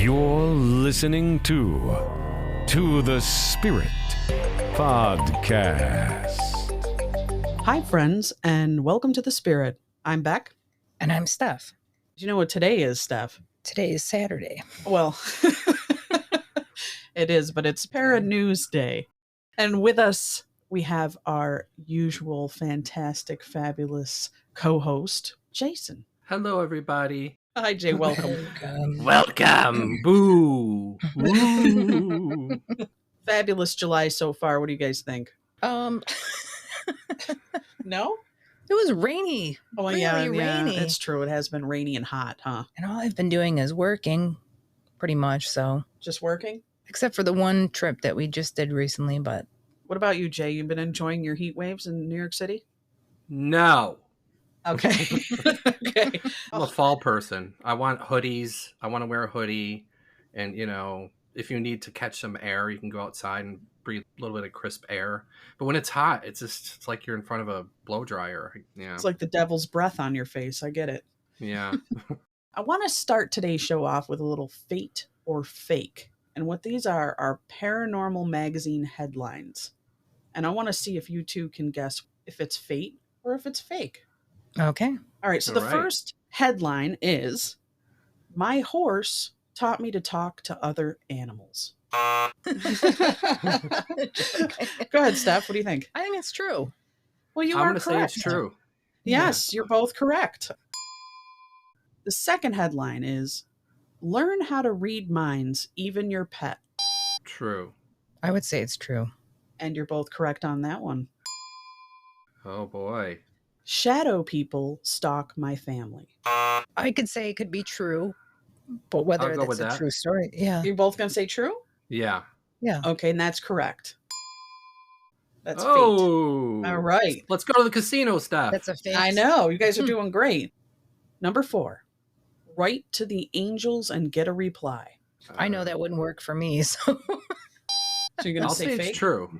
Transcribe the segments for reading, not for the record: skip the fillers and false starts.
You're listening to the Spirit Podcast. Hi, friends, and welcome to the Spirit. I'm Beck. And I'm Steph. Do you know what today is, Steph? Today is Saturday. Well, it is, but it's Para News Day. And with us, we have our usual fantastic, fabulous co-host, Jason. Hello, everybody. Hi, Jay. Welcome. Welcome. Boo. Woo. Fabulous July so far. What do you guys think? No? It was rainy. Oh, really yeah, rainy. It's true. It has been rainy and hot, huh? And all I've been doing is working, pretty much, so. Just working? Except for the one trip that we just did recently, but. What about you, Jay? You've been enjoying your heat waves in New York City? No. Okay. Okay. I'm a fall person. I want hoodies. I want to wear a hoodie. And, you know, if you need to catch some air, you can go outside and breathe a little bit of crisp air. But when it's hot, it's like you're in front of a blow dryer. Yeah. It's like the devil's breath on your face. I get it. Yeah. I want to start today's show off with a little fate or fake. And what these are Paranormal magazine headlines. And I want to see if you two can guess if it's fate or if it's fake. Okay. All right. So the first headline is, "My horse taught me to talk to other animals." Go ahead, Steph. What do you think? I think it's true. Well, I'm going to say it's true. Yes, you're both correct. The second headline is, "Learn how to read minds, even your pet." True. I would say it's true. And you're both correct on that one. Oh, boy. "Shadow people stalk my family." I could say it could be true, but whether that's a true story. Yeah. You're both going to say true? Yeah. Yeah. Okay, and that's correct. That's fate. Oh. All right. Let's go to the casino stuff. That's a fake. I know. You guys are doing great. Number 4. Write to the angels and get a reply. I know that wouldn't work for me, so. So you're going to say fake? It's true.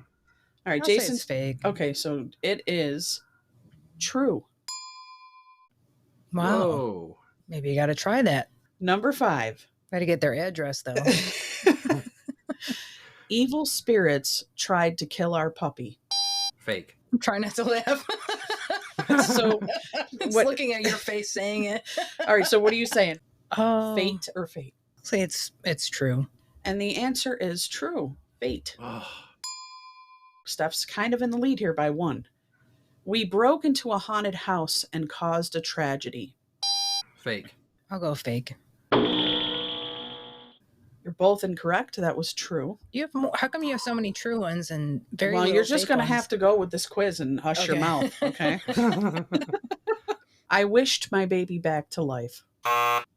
All right, I'll say Jason's it's fake. Okay, so it is true. Wow. Whoa. Maybe you got to try that. Number 5. Got to get their address, though. Evil spirits tried to kill our puppy. Fake. I'm trying not to laugh. So, It's what- looking at your face saying it. All right, so what are you saying? Oh, Fate or fate? say it's true. And the answer is true. Fate. Oh. Steph's kind of in the lead here by 1. "We broke into a haunted house and caused a tragedy." Fake. I'll go fake. You're both incorrect. That was true. You have more, how come you have so many true ones and very Well, little you're just fake going to ones? have to go with this quiz and hush your Okay. mouth, okay? "I wished my baby back to life."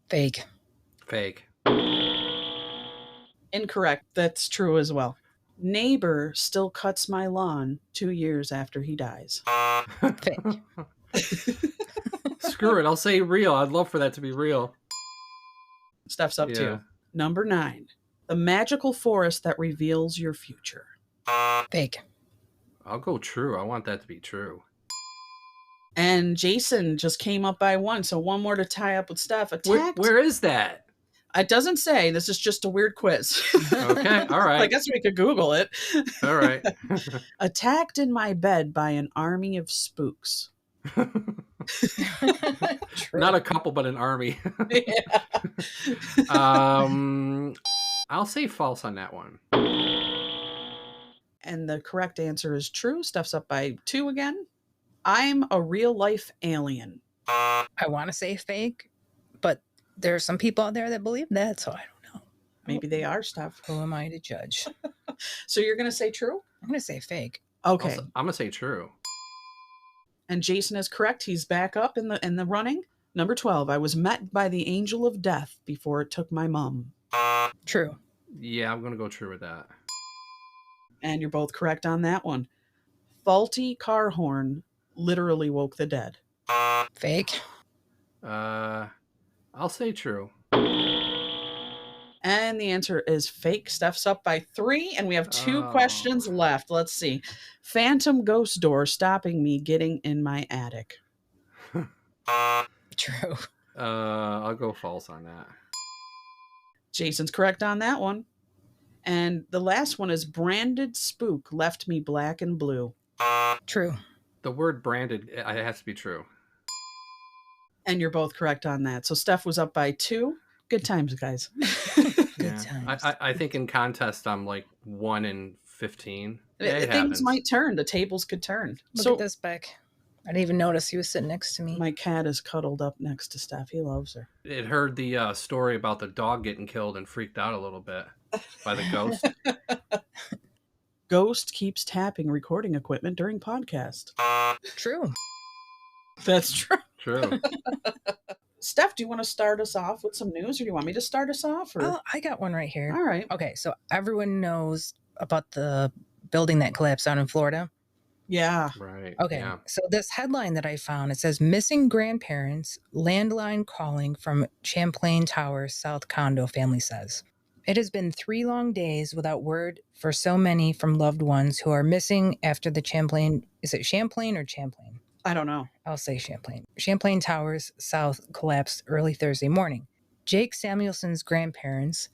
Fake. Fake. Incorrect. That's true as well. "Neighbor still cuts my lawn 2 years after he dies." Fake. Screw it. I'll say real. I'd love for that to be real. Steph's up Yeah. to. Number 9. "The magical forest that reveals your future." Fake. I'll go true. I want that to be true. And Jason just came up by 1, so 1 more to tie up with Steph. Where is that? It doesn't say. This is just a weird quiz. Okay, all right. I guess we could Google it. All right. "Attacked in my bed by an army of spooks." True. Not a couple, but an army. Yeah. I'll say false on that one. And the correct answer is true. Steph's up by 2 again. "I'm a real life alien." I want to say fake, but there are some people out there that believe that, so I don't know. Maybe they are, Steph. Who am I to judge? So you're going to say true? I'm going to say fake. Okay. I'm gonna say true. And Jason is correct. He's back up in the running. Number 12. "I was met by the angel of death before it took my mom." True. Yeah, I'm gonna go true with that. And you're both correct on that one. "Faulty car horn literally woke the dead." Fake. I'll say true. And the answer is fake. Steph's up by 3, and we have 2 Oh. questions left. Let's see. "Phantom ghost door stopping me getting in my attic." True. I'll go false on that. Jason's correct on that one. And the last one is branded spook left me black and blue. True. The word branded, it has to be true. And you're both correct on that. So Steph was up by 2. Good times, guys. Good times. I think in contest I'm like 1 in 15. Things happens. might turn. The tables could turn. Look So at this, Beck. I didn't even notice he was sitting next to me. my cat is cuddled up next to Steph. He loves her. It heard the story about the dog getting killed and freaked out a little bit by the ghost. Ghost keeps tapping recording equipment during podcast. True. That's true. True. Steph, do you want to start us off with some news, or do you want me to start us off? Or... Oh, I got one right here. All right. Okay, so everyone knows about the building that collapsed out in Florida. Yeah. Right. Okay, Yeah. so this headline that I found, it says, missing grandparents, landline calling from Champlain Towers, South Condo, family says. It has been 3 long days without word for so many from loved ones who are missing after the Champlain, is it Champlain or Champlain? I don't know. I'll say Champlain. Champlain Towers South collapsed early Thursday morning. Jake Samuelson's grandparents,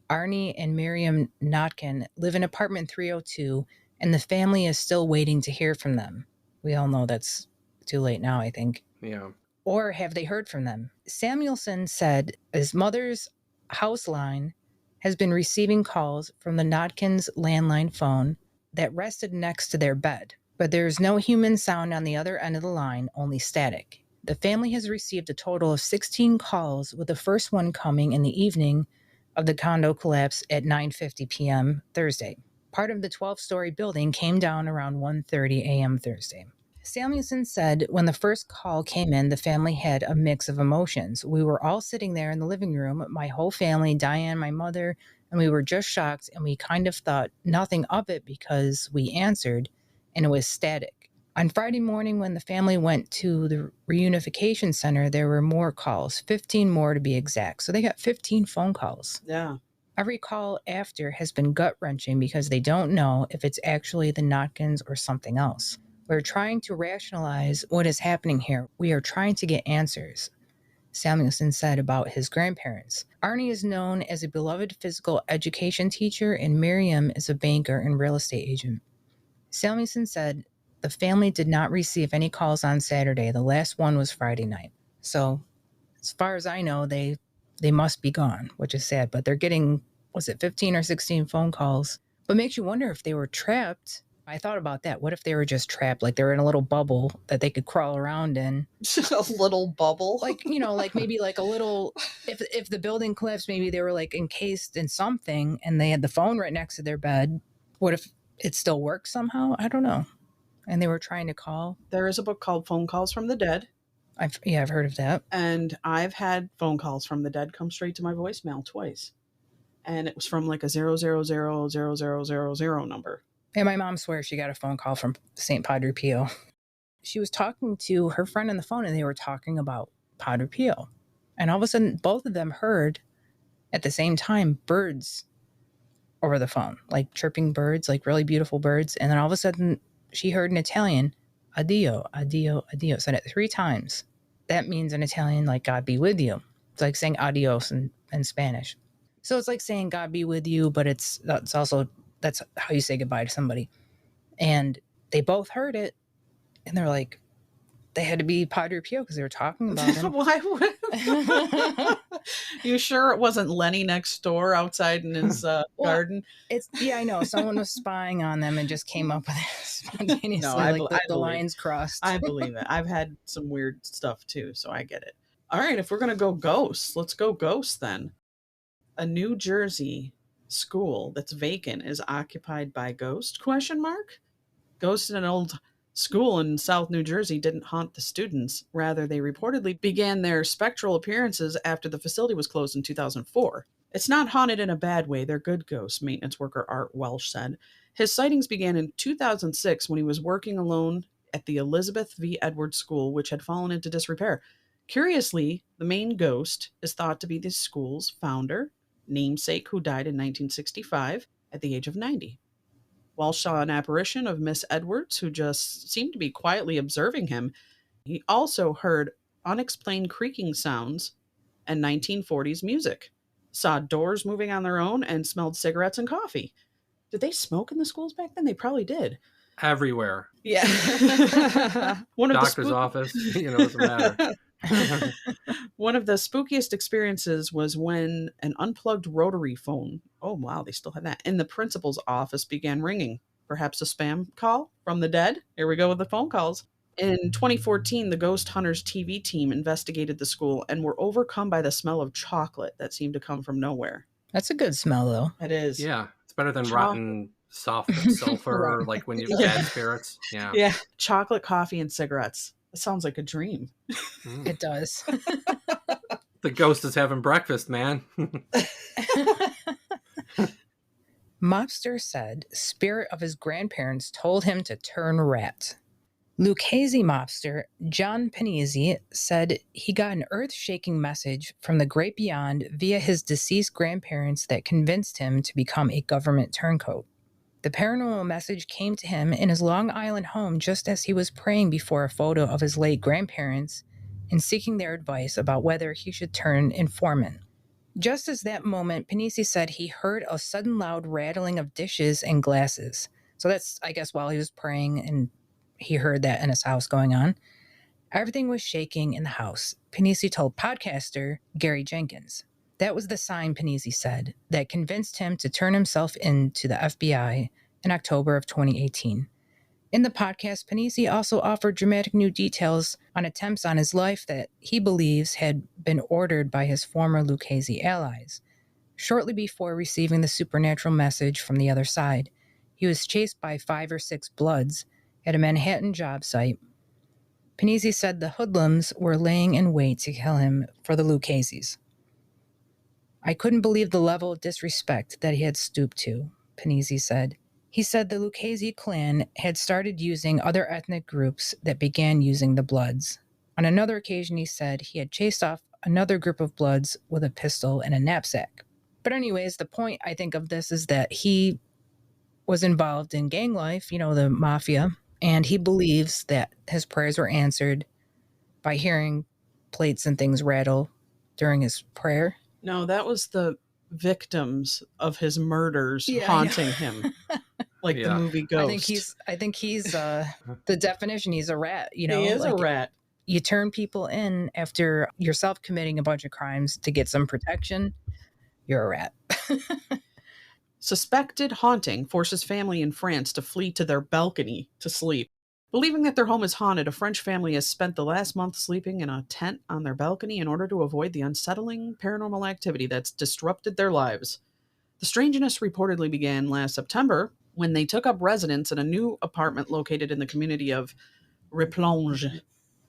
Arnie and Miriam Notkin, live in apartment 302, and the family is still waiting to hear from them. We all know that's too late now, I think. Yeah. Or have they heard from them? Samuelson said his mother's house line has been receiving calls from the Notkins' landline phone that rested next to their bed. But there is no human sound on the other end of the line, only static. The family has received a total of 16 calls, with the first one coming in the evening of the condo collapse at 9:50 p.m. Thursday. Part of the 12-story building came down around 1:30 a.m. Thursday. Samuelson said when the first call came in, the family had a mix of emotions. We were all sitting there in the living room, my whole family, Diane, my mother, and we were just shocked, and we kind of thought nothing of it because we answered, and it was static. On Friday morning, when the family went to the reunification center, there were more calls, 15 more to be exact. So they got 15 phone calls. Yeah. Every call after has been gut-wrenching because they don't know if it's actually the Notkins or something else. We're trying to rationalize what is happening here. We are trying to get answers, Samuelson said about his grandparents. Arnie is known as a beloved physical education teacher, and Miriam is a banker and real estate agent. Samuelson said the family did not receive any calls on Saturday. The last one was Friday night. So, as far as I know, they must be gone, which is sad. But they're getting, 15 or 16 phone calls? But makes you wonder if they were trapped. I thought about that. What if they were just trapped? Like they're in a little bubble that they could crawl around in. A little bubble? Like, like maybe like a little, if the building collapsed, maybe they were like encased in something and they had the phone right next to their bed. What if it still works somehow? I don't know. And they were trying to call. There is a book called Phone Calls from the Dead. I've heard of that. And I've had phone calls from the dead come straight to my voicemail twice. And it was from like a 0000000 number. And my mom swears she got a phone call from St. Padre Pio. She was talking to her friend on the phone, and they were talking about Padre Pio. And all of a sudden, both of them heard at the same time birds over the phone, like chirping birds, like really beautiful birds. And then all of a sudden, she heard in Italian, addio, addio, addio. Said it 3 times. That means in Italian, like, God be with you. It's like saying adios in Spanish. So it's like saying God be with you, but that's how you say goodbye to somebody. And they both heard it, and they're like, they had to be Padre Pio because they were talking about him. Why would... You sure it wasn't Lenny next door outside in his garden? I know. Someone was spying on them and just came up with it spontaneously. No, the lines crossed. I believe it. I've had some weird stuff too, so I get it. All right, if we're going to go ghosts, let's go ghosts then. A New Jersey school that's vacant is occupied by ghost? ? Ghosts in an old school in South New Jersey didn't haunt the students. Rather, they reportedly began their spectral appearances after the facility was closed in 2004. It's not haunted in a bad way. They're good ghosts, maintenance worker Art Welsh said. His sightings began in 2006 when he was working alone at the Elizabeth V. Edwards School, which had fallen into disrepair. Curiously, the main ghost is thought to be the school's founder, namesake, who died in 1965 at the age of 90. Welsh saw an apparition of Miss Edwards, who just seemed to be quietly observing him. He also heard unexplained creaking sounds and 1940s music. saw doors moving on their own, and smelled cigarettes and coffee. Did they smoke in the schools back then? They probably did. Everywhere. Yeah. One of Doctor's the office, doesn't matter. One of the spookiest experiences was when an unplugged rotary phone, oh wow, they still have that, in the principal's office began ringing. Perhaps a spam call from the dead? Here we go with the phone calls. In 2014, the Ghost Hunters TV team investigated the school and were overcome by the smell of chocolate that seemed to come from nowhere. That's a good smell, though. It is. Yeah, it's better than Chocolate. rotten sulfur, Right. like when you have bad spirits. Yeah. Yeah. Chocolate, coffee, and cigarettes. It sounds like a dream. Mm. It does. The ghost is having breakfast, man. Mobster said spirit of his grandparents told him to turn rat. Lucchese mobster John Panizzi said he got an earth-shaking message from the great beyond via his deceased grandparents that convinced him to become a government turncoat. The paranormal message came to him in his Long Island home just as he was praying before a photo of his late grandparents and seeking their advice about whether he should turn informant. Just as that moment, Panisi said he heard a sudden loud rattling of dishes and glasses. So that's, I guess, while he was praying and he heard that in his house going on. Everything was shaking in the house, Panisi told podcaster Gary Jenkins. That was the sign, Panisi said, that convinced him to turn himself in to the FBI in October of 2018. In the podcast, Panisi also offered dramatic new details on attempts on his life that he believes had been ordered by his former Lucchese allies. Shortly before receiving the supernatural message from the other side, he was chased by 5 or 6 Bloods at a Manhattan job site. Panisi said the hoodlums were laying in wait to kill him for the Luccheses. I couldn't believe the level of disrespect that he had stooped to, Panisi said. He said the Lucchese clan had started using other ethnic groups that began using the Bloods. On another occasion, he said he had chased off another group of Bloods with a pistol and a knapsack. But anyways, the point, I think, of this is that he was involved in gang life, the mafia, and he believes that his prayers were answered by hearing plates and things rattle during his prayer. No, that was the victims of his murders Yeah, haunting him. Like the movie Ghost. I think he's the definition. He's a rat. He is a rat. You turn people in after yourself committing a bunch of crimes to get some protection. You're a rat. Suspected haunting forces family in France to flee to their balcony to sleep. Believing that their home is haunted, a French family has spent the last month sleeping in a tent on their balcony in order to avoid the unsettling paranormal activity that's disrupted their lives. The strangeness reportedly began last September when they took up residence in a new apartment located in the community of Replonge.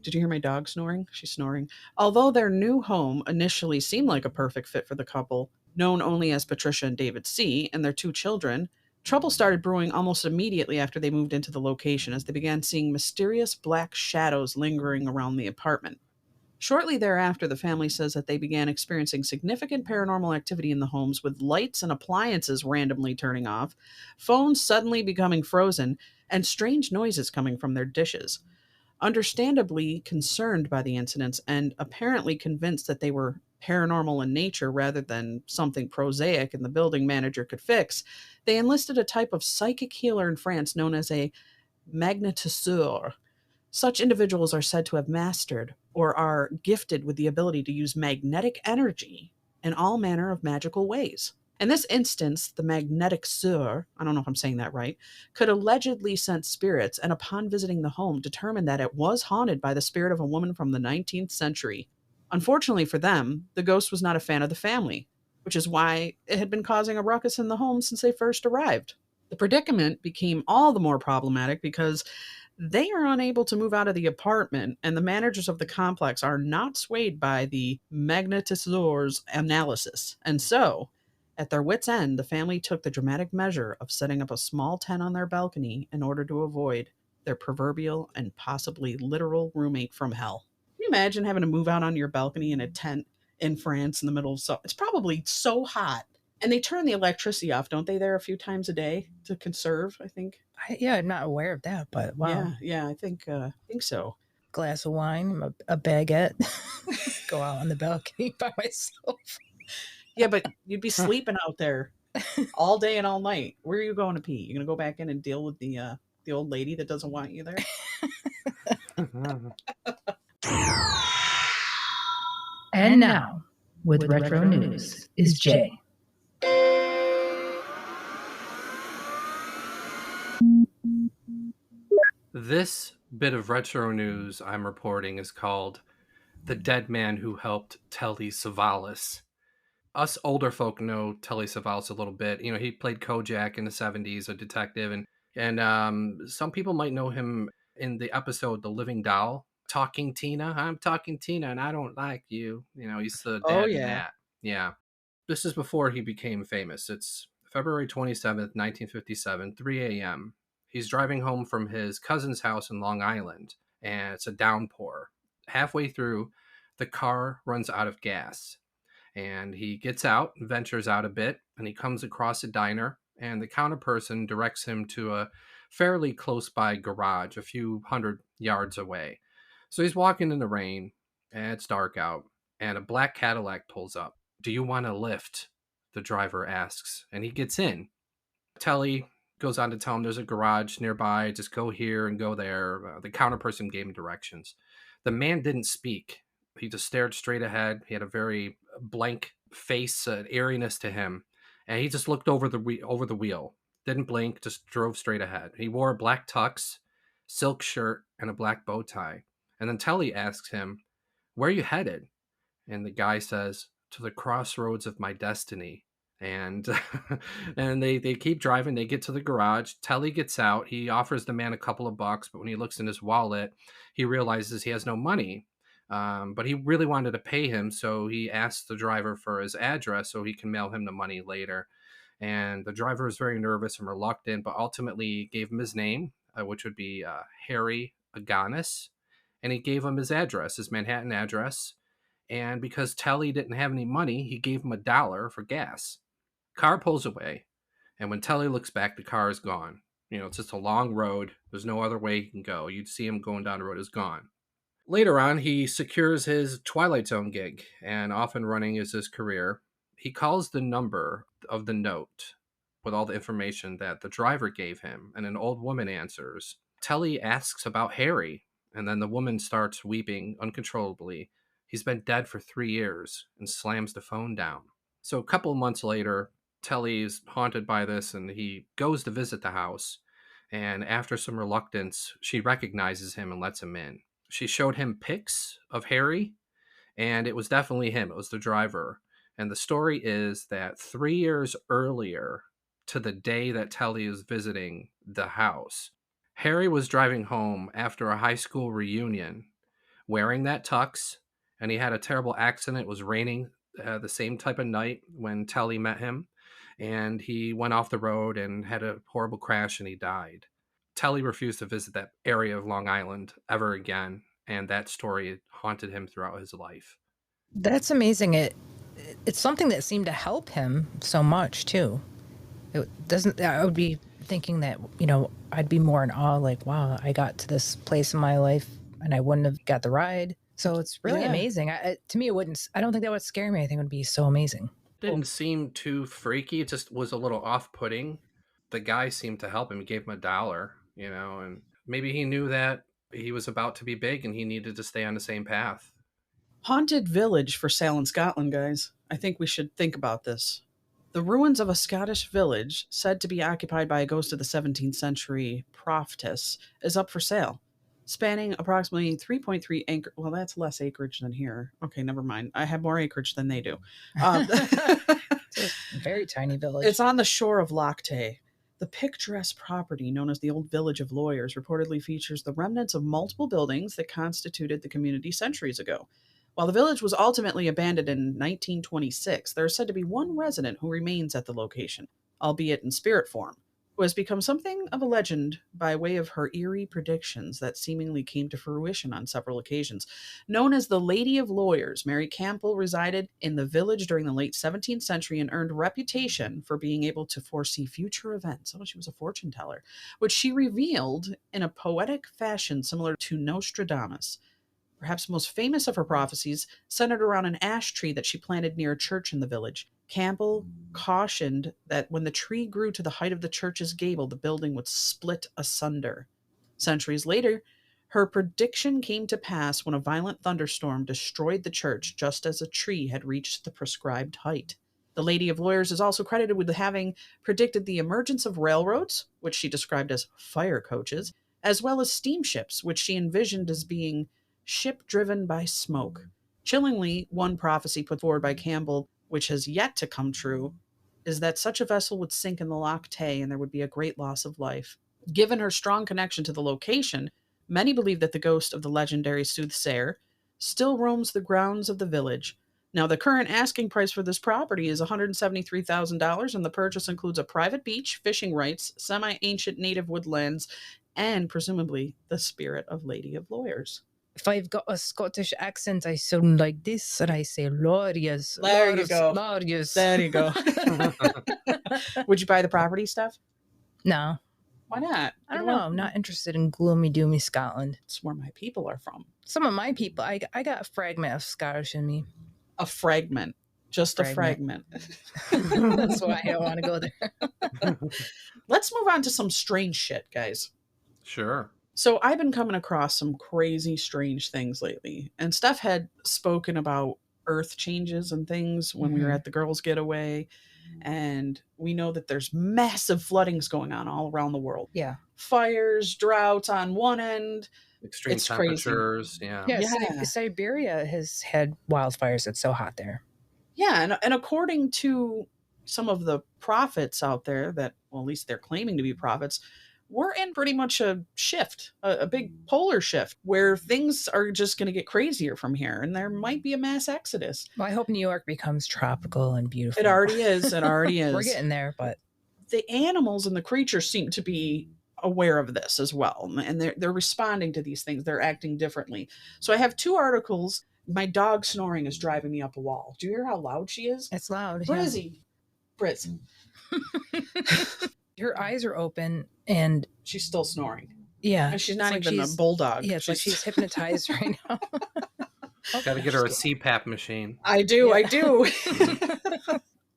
Did you hear my dog snoring? She's snoring. Although their new home initially seemed like a perfect fit for the couple, known only as Patricia and David C., and their 2 children, trouble started brewing almost immediately after they moved into the location as they began seeing mysterious black shadows lingering around the apartment. Shortly thereafter, the family says that they began experiencing significant paranormal activity in the homes, with lights and appliances randomly turning off, phones suddenly becoming frozen, and strange noises coming from their dishes. Understandably concerned by the incidents and apparently convinced that they were paranormal in nature rather than something prosaic and the building manager could fix, they enlisted a type of psychic healer in France known as a magnétiseur. Such individuals are said to have mastered or are gifted with the ability to use magnetic energy in all manner of magical ways. In this instance, the magnetic seur, I don't know if I'm saying that right, could allegedly sense spirits, and upon visiting the home, determined that it was haunted by the spirit of a woman from the 19th century. Unfortunately for them, the ghost was not a fan of the family, which is why it had been causing a ruckus in the home since they first arrived. The predicament became all the more problematic because they are unable to move out of the apartment, and the managers of the complex are not swayed by the magnetizeur's analysis. And so, at their wits' end, the family took the dramatic measure of setting up a small tent on their balcony in order to avoid their proverbial and possibly literal roommate from hell. Can you imagine having to move out on your balcony in a tent in France in the middle of summer? It's probably so hot. And they turn the electricity off, don't they, there a few times a day to conserve, I think? I'm not aware of that, but wow. Yeah, I think so. Glass of wine, a baguette, go out on the balcony by myself. Yeah, but you'd be sleeping out there all day and all night. Where are you going to pee? You gonna go back in and deal with the old lady that doesn't want you there? And now, with Retro News, is Jay. This bit of retro news I'm reporting is called The Dead Man Who Helped Telly Savalas. Us older folk know Telly Savalas a little bit. You know, he played Kojak in the 70s, a detective, and some people might know him in the episode The Living Doll, Talking Tina. I'm talking Tina and I don't like you. You know, he's the Oh, dad in yeah. that. Yeah. This is before he became famous. It's February 27th, 1957, 3 a.m. He's driving home from his cousin's house in Long Island, and it's a downpour. Halfway through, the car runs out of gas, and he gets out, ventures out a bit, and he comes across a diner, and the counter person directs him to a fairly close by garage, a few hundred yards away. So he's walking in the rain, and it's dark out, and a black Cadillac pulls up. Do you want a lift? The driver asks, and he gets in. Telly goes on to tell him there's a garage nearby, just go here and go there. The counter person gave him directions. The man didn't speak. He just stared straight ahead. He had a very blank face, an eeriness to him, and he just looked over the wheel. Didn't blink, just drove straight ahead. He wore a black tux, silk shirt, and a black bow tie. And then Telly asks him, "Where are you headed?" And the guy says, "To the crossroads of my destiny." And and they keep driving. They get to the garage. Telly gets out. He offers the man a couple of bucks, but when he looks in his wallet, he realizes he has no money. But he really wanted to pay him, so he asks the driver for his address so he can mail him the money later. And the driver is very nervous and reluctant, but ultimately gave him his name, which would be Harry Aganis, and he gave him his address, his Manhattan address. And because Telly didn't have any money, he gave him $1 for gas. Car pulls away, and when Telly looks back, the car is gone. You know, it's just a long road. There's no other way he can go. You'd see him going down the road, is gone. Later on, he secures his Twilight Zone gig, and off and running is his career. He calls the number of the note with all the information that the driver gave him, and an old woman answers. Telly asks about Harry, and then the woman starts weeping uncontrollably. He's been dead for 3 years, and slams the phone down. So a couple of months later, Telly is haunted by this, and he goes to visit the house. And after some reluctance, she recognizes him and lets him in. She showed him pics of Harry, and it was definitely him. It was the driver. And the story is that 3 years earlier, to the day that Telly is visiting the house, Harry was driving home after a high school reunion wearing that tux, and he had a terrible accident. It was raining the same type of night when Telly met him, and he went off the road and had a horrible crash, and he died. Telly refused to visit that area of Long Island ever again, and that story haunted him throughout his life. That's amazing. It's something that seemed to help him so much too. It doesn't. I would be thinking that, you know, I'd be more in awe, like, wow, I got to this place in my life and I wouldn't have got the ride. So it's really amazing. To me, it wouldn't. I don't think that would scare me. I think it would be so amazing. Didn't seem too freaky. It just was a little off-putting. The guy seemed to help him. He gave him $1, you know, and maybe he knew that he was about to be big and he needed to stay on the same path. Haunted village for sale in Scotland, guys. I think we should think about this. The ruins of a Scottish village, said to be occupied by a ghost of the 17th century prophetess, is up for sale. Spanning approximately 3.3 acre. Well, that's less acreage than here. Okay, never mind. I have more acreage than they do. It's a very tiny village. It's on the shore of Loch Tay. The picturesque property, known as the Old Village of Lawyers, reportedly features the remnants of multiple buildings that constituted the community centuries ago. While the village was ultimately abandoned in 1926, there is said to be one resident who remains at the location, albeit in spirit form, who has become something of a legend by way of her eerie predictions that seemingly came to fruition on several occasions. Known as the Lady of Lawyers, Mary Campbell resided in the village during the late 17th century and earned a reputation for being able to foresee future events. Oh, she was a fortune teller, which she revealed in a poetic fashion similar to Nostradamus. Perhaps most famous of her prophecies centered around an ash tree that she planted near a church in the village. Campbell cautioned that when the tree grew to the height of the church's gable, the building would split asunder. Centuries later, her prediction came to pass when a violent thunderstorm destroyed the church just as a tree had reached the prescribed height. The Lady of Lawyers is also credited with having predicted the emergence of railroads, which she described as fire coaches, as well as steamships, which she envisioned as being ship-driven by smoke. Chillingly, one prophecy put forward by Campbell, which has yet to come true, is that such a vessel would sink in the Loch Tay and there would be a great loss of life. Given her strong connection to the location, many believe that the ghost of the legendary soothsayer still roams the grounds of the village. Now, the current asking price for this property is $173,000, and the purchase includes a private beach, fishing rights, semi-ancient native woodlands, and presumably the spirit of Lady of Lawyers. If I've got a Scottish accent, I sound like this, and I say lawyers. There you go. Lawyers. There you go. Would you buy the property, Steph? No. Why not? I don't know. I'm not interested in gloomy, doomy Scotland. It's where my people are from. Some of my people, I got a fragment of Scottish in me. A fragment. Just a fragment. That's why I don't want to go there. Let's move on to some strange shit, guys. Sure. So I've been coming across some crazy, strange things lately. And Steph had spoken about earth changes and things when we were at the girls' getaway. And we know that there's massive floodings going on all around the world. Yeah. Fires, droughts on one end. Extreme It's temperatures. crazy. Yeah, Yeah. Siberia has had wildfires. It's so hot there. Yeah, and according to some of the prophets out there that, well, at least they're claiming to be prophets, we're in pretty much a shift, a big polar shift, where things are just going to get crazier from here, and there might be a mass exodus. Well, I hope New York becomes tropical and beautiful. It already is. It already is. We're getting there, but the animals and the creatures seem to be aware of this as well, and they're responding to these things. They're acting differently. So I have two articles. My dog snoring is driving me up a wall. Do you hear how loud she is? it's loud. Brizzy. Briz. Her eyes are open, and She's still snoring. yeah, And she's not it's even like a bulldog. Yeah, it's like she's hypnotized right now. Got to get her a CPAP machine. I do. Yeah. I do.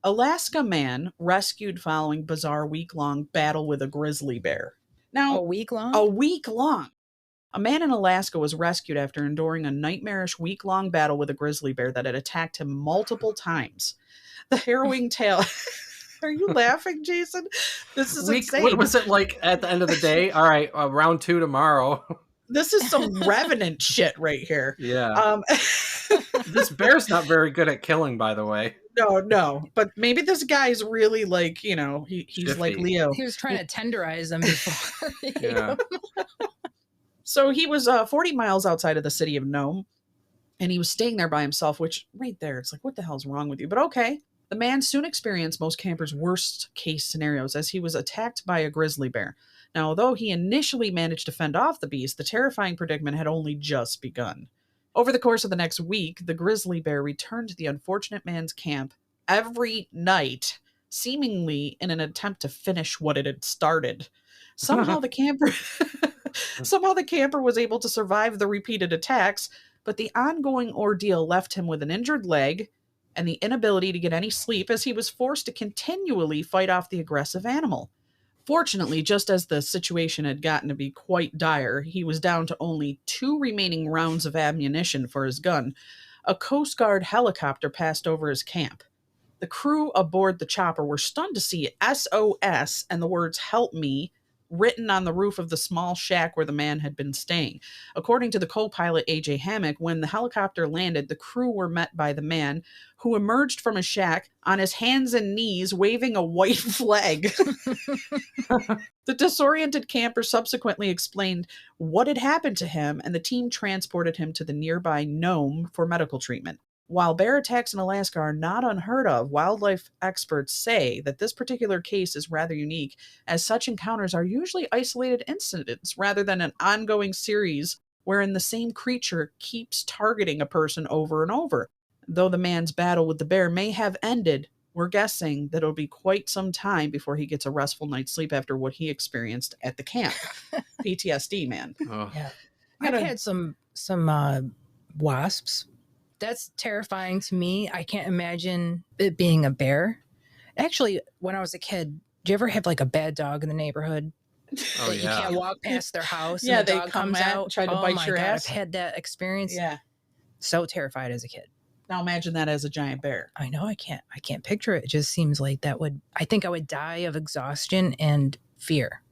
Alaska man rescued following bizarre week-long battle with a grizzly bear. Now, A week long? a week long. A man in Alaska was rescued after enduring a nightmarish week-long battle with a grizzly bear that had attacked him multiple times. The harrowing tale... Are you laughing, Jason? This is insane. What was it like at the end of the day? All right, round 2 tomorrow. This is some Revenant shit right here. Yeah. This bear's not very good at killing, by the way. No. But maybe this guy's really like, he's Shifty. like Leo. He was trying to tenderize them before. Yeah. So he was 40 miles outside of the city of Nome, and he was staying there by himself, which right there, it's like, what the hell's wrong with you? But okay. The man soon experienced most campers' worst case scenarios as he was attacked by a grizzly bear. Now, although he initially managed to fend off the beast, the terrifying predicament had only just begun. Over the course of the next week, the grizzly bear returned to the unfortunate man's camp every night, seemingly in an attempt to finish what it had started. Somehow the camper was able to survive the repeated attacks, but the ongoing ordeal left him with an injured leg and the inability to get any sleep as he was forced to continually fight off the aggressive animal. Fortunately, just as the situation had gotten to be quite dire, he was down to only 2 remaining rounds of ammunition for his gun. A Coast Guard helicopter passed over his camp. The crew aboard the chopper were stunned to see SOS and the words "Help me" written on the roof of the small shack where the man had been staying. According to the co-pilot AJ Hammock, when the helicopter landed, the crew were met by the man, who emerged from a shack on his hands and knees waving a white flag. The disoriented camper subsequently explained what had happened to him, and the team transported him to the nearby Nome for medical treatment. While bear attacks in Alaska are not unheard of, wildlife experts say that this particular case is rather unique, as such encounters are usually isolated incidents rather than an ongoing series wherein the same creature keeps targeting a person over and over. Though the man's battle with the bear may have ended, we're guessing that it'll be quite some time before he gets a restful night's sleep after what he experienced at the camp. PTSD, man. Oh. Yeah. I've had some wasps That's terrifying to me. I can't imagine it being a bear. Actually, when I was a kid, do you ever have like a bad dog in the neighborhood Oh that you yeah. can't walk past their house Yeah, and the they dog come comes at and out? try to Oh bite my your God, ass. I've had that experience. Yeah. So terrified as a kid. Now imagine that as a giant bear. I know I can't picture it. It just seems like I think I would die of exhaustion and fear.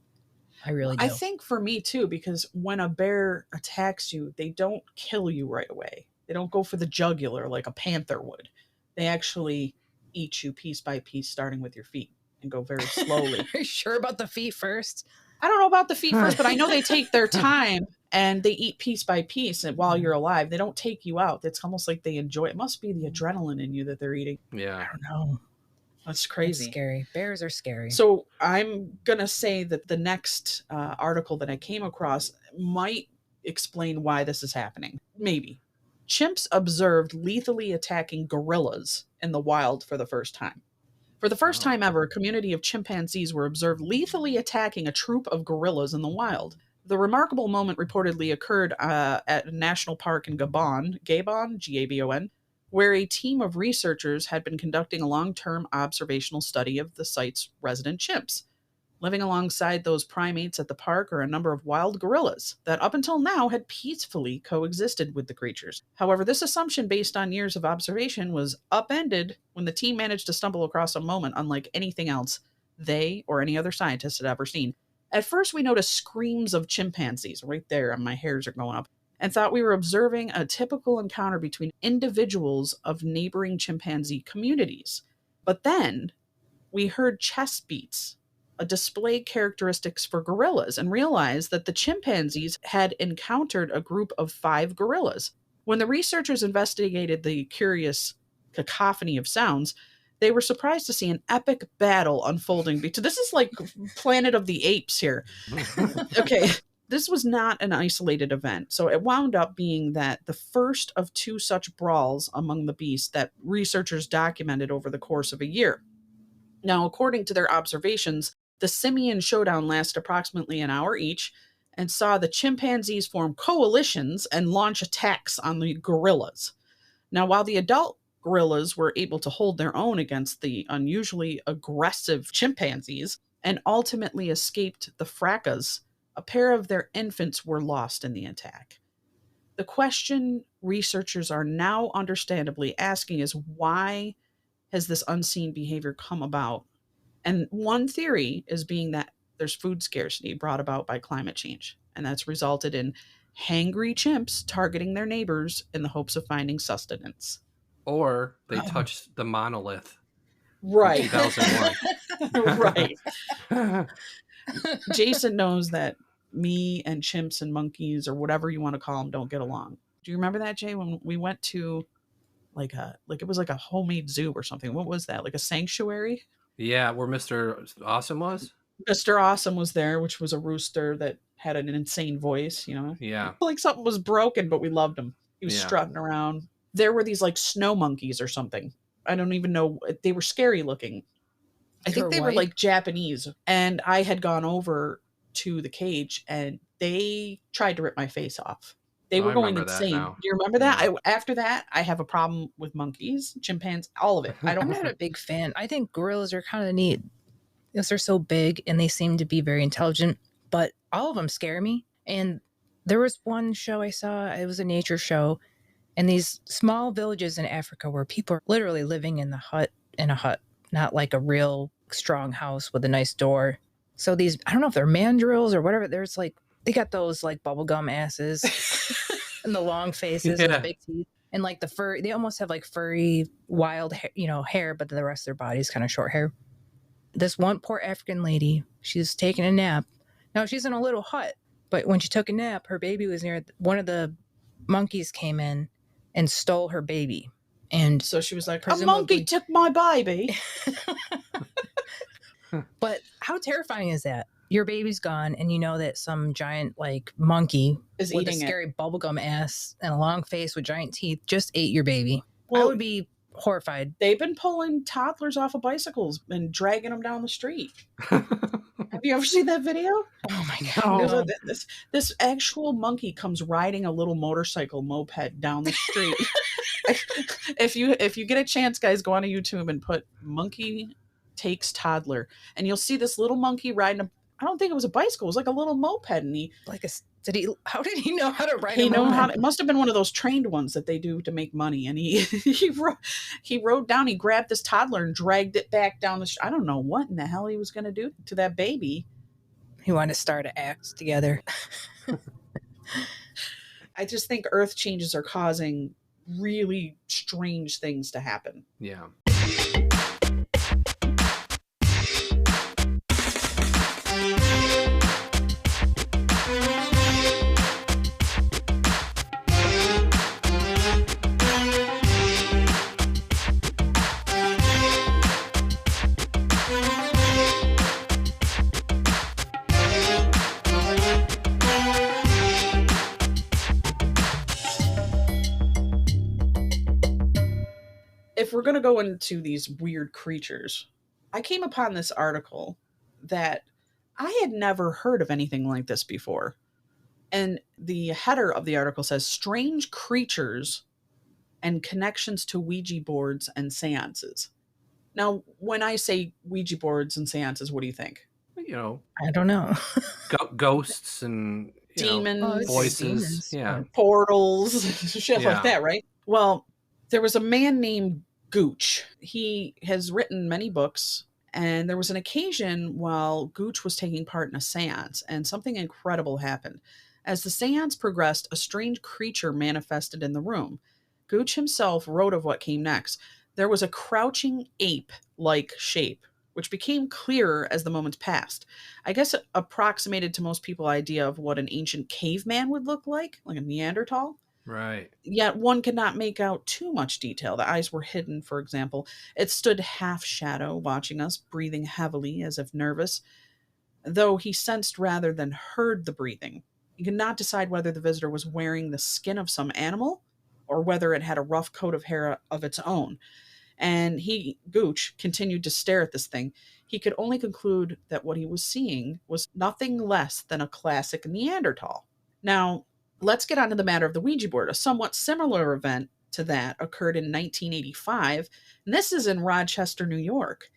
I really do. I think for me too, because when a bear attacks you, they don't kill you right away. They don't go for the jugular like a panther would. They actually eat you piece by piece, starting with your feet, and go very slowly. Are you sure about the feet first? I don't know about the feet first, but I know they take their time and they eat piece by piece. And while you're alive, they don't take you out. It's almost like they enjoy it. It must be the adrenaline in you that they're eating. Yeah. I don't know. That's It's crazy. scary. Bears are scary. So I'm going to say that the next article that I came across might explain why this is happening. Maybe. Chimps observed lethally attacking gorillas in the wild for the first time. For the first time ever, a community of chimpanzees were observed lethally attacking a troop of gorillas in the wild. The remarkable moment reportedly occurred at a national park in Gabon, Gabon, where a team of researchers had been conducting a long-term observational study of the site's resident chimps. Living alongside those primates at the park are a number of wild gorillas that up until now had peacefully coexisted with the creatures. However, this assumption based on years of observation was upended when the team managed to stumble across a moment unlike anything else they or any other scientist had ever seen. At first, we noticed screams of chimpanzees right there, and my hairs are going up, and thought we were observing a typical encounter between individuals of neighboring chimpanzee communities. But then we heard chest beats, a display characteristics for gorillas, and realized that the chimpanzees had encountered a group of 5 gorillas. When the researchers investigated the curious cacophony of sounds, they were surprised to see an epic battle unfolding. This is like Planet of the Apes here. Okay, this was not an isolated event, so it wound up being that the first of 2 such brawls among the beasts that researchers documented over the course of a year. Now, according to their observations, the simian showdown lasted approximately an hour each and saw the chimpanzees form coalitions and launch attacks on the gorillas. Now, while the adult gorillas were able to hold their own against the unusually aggressive chimpanzees and ultimately escaped the fracas, a pair of their infants were lost in the attack. The question researchers are now understandably asking is, why has this unseen behavior come about? And one theory is being that there's food scarcity brought about by climate change, and that's resulted in hangry chimps targeting their neighbors in the hopes of finding sustenance. Or they touched the monolith. Right. 2001. Right. Jason knows that me and chimps and monkeys, or whatever you want to call them, don't get along. Do you remember that, Jay, when we went to it was like a homemade zoo or something? What was that? Like a sanctuary? Yeah, where Mr. Awesome was? Mr. Awesome was there, which was a rooster that had an insane voice, Yeah. Like something was broken, but we loved him. He was Yeah. strutting around. There were these like snow monkeys or something. I don't even know. They were scary looking. I think they were like Japanese. And I had gone over to the cage and they tried to rip my face off. They were going insane. Do you remember that? Yeah. After that, I have a problem with monkeys, chimpanzees, all of it. I'm not a big fan. I think gorillas are kind of neat because they're so big and they seem to be very intelligent, but all of them scare me. And there was one show I saw, it was a nature show, and these small villages in Africa where people are literally living in a hut, not like a real strong house with a nice door. So these, I don't know if they're mandrills or whatever, there's like, they got those like bubblegum asses and the long faces and the big teeth. And like the fur, they almost have like furry, wild, hair, but the rest of their body is kind of short hair. This one poor African lady, she's taking a nap. Now she's in a little hut, but when she took a nap, her baby was near. One of the monkeys came in and stole her baby. And so she was like, a monkey took my baby. But how terrifying is that? Your baby's gone, and you know that some giant like monkey is with eating a scary bubblegum ass and a long face with giant teeth just ate your baby. Well, I would be horrified. They've been pulling toddlers off of bicycles and dragging them down the street. Have you ever seen that video? Oh my God. No. This actual monkey comes riding a little motorcycle moped down the street. If you get a chance, guys, go on to YouTube and put monkey takes toddler, and you'll see this little monkey riding a, I don't think it was a bicycle, it was like a little moped, and how did he know how to ride he a know moped? how, it must have been one of those trained ones that they do to make money, and he rode down, he grabbed this toddler and dragged it back down the I don't know what in the hell he was going to do to that baby. He wanted to start an act together. I just think earth changes are causing really strange things to happen. Yeah. If we're going to go into these weird creatures, I came upon this article that I had never heard of anything like this before. And the header of the article says, strange creatures and connections to Ouija boards and seances. Now, when I say Ouija boards and seances, what do you think? You know, I don't know. Ghosts and demons, voices. Demons. Yeah. Portals, shit Yeah. like that, right? Well, there was a man named Gooch. He has written many books, and there was an occasion while Gooch was taking part in a seance, and something incredible happened. As the seance progressed, a strange creature manifested in the room. Gooch himself wrote of what came next. There was a crouching ape-like shape, which became clearer as the moments passed. I guess it approximated to most people's idea of what an ancient caveman would look like a Neanderthal. Right. Yet one could not make out too much detail. The eyes were hidden, for example. It stood half shadow, watching us, breathing heavily as if nervous, though he sensed rather than heard the breathing. He could not decide whether the visitor was wearing the skin of some animal or whether it had a rough coat of hair of its own. And Gooch, continued to stare at this thing. He could only conclude that what he was seeing was nothing less than a classic Neanderthal. Now, let's get on to the matter of the Ouija board. A somewhat similar event to that occurred in 1985, and this is in Rochester, New York.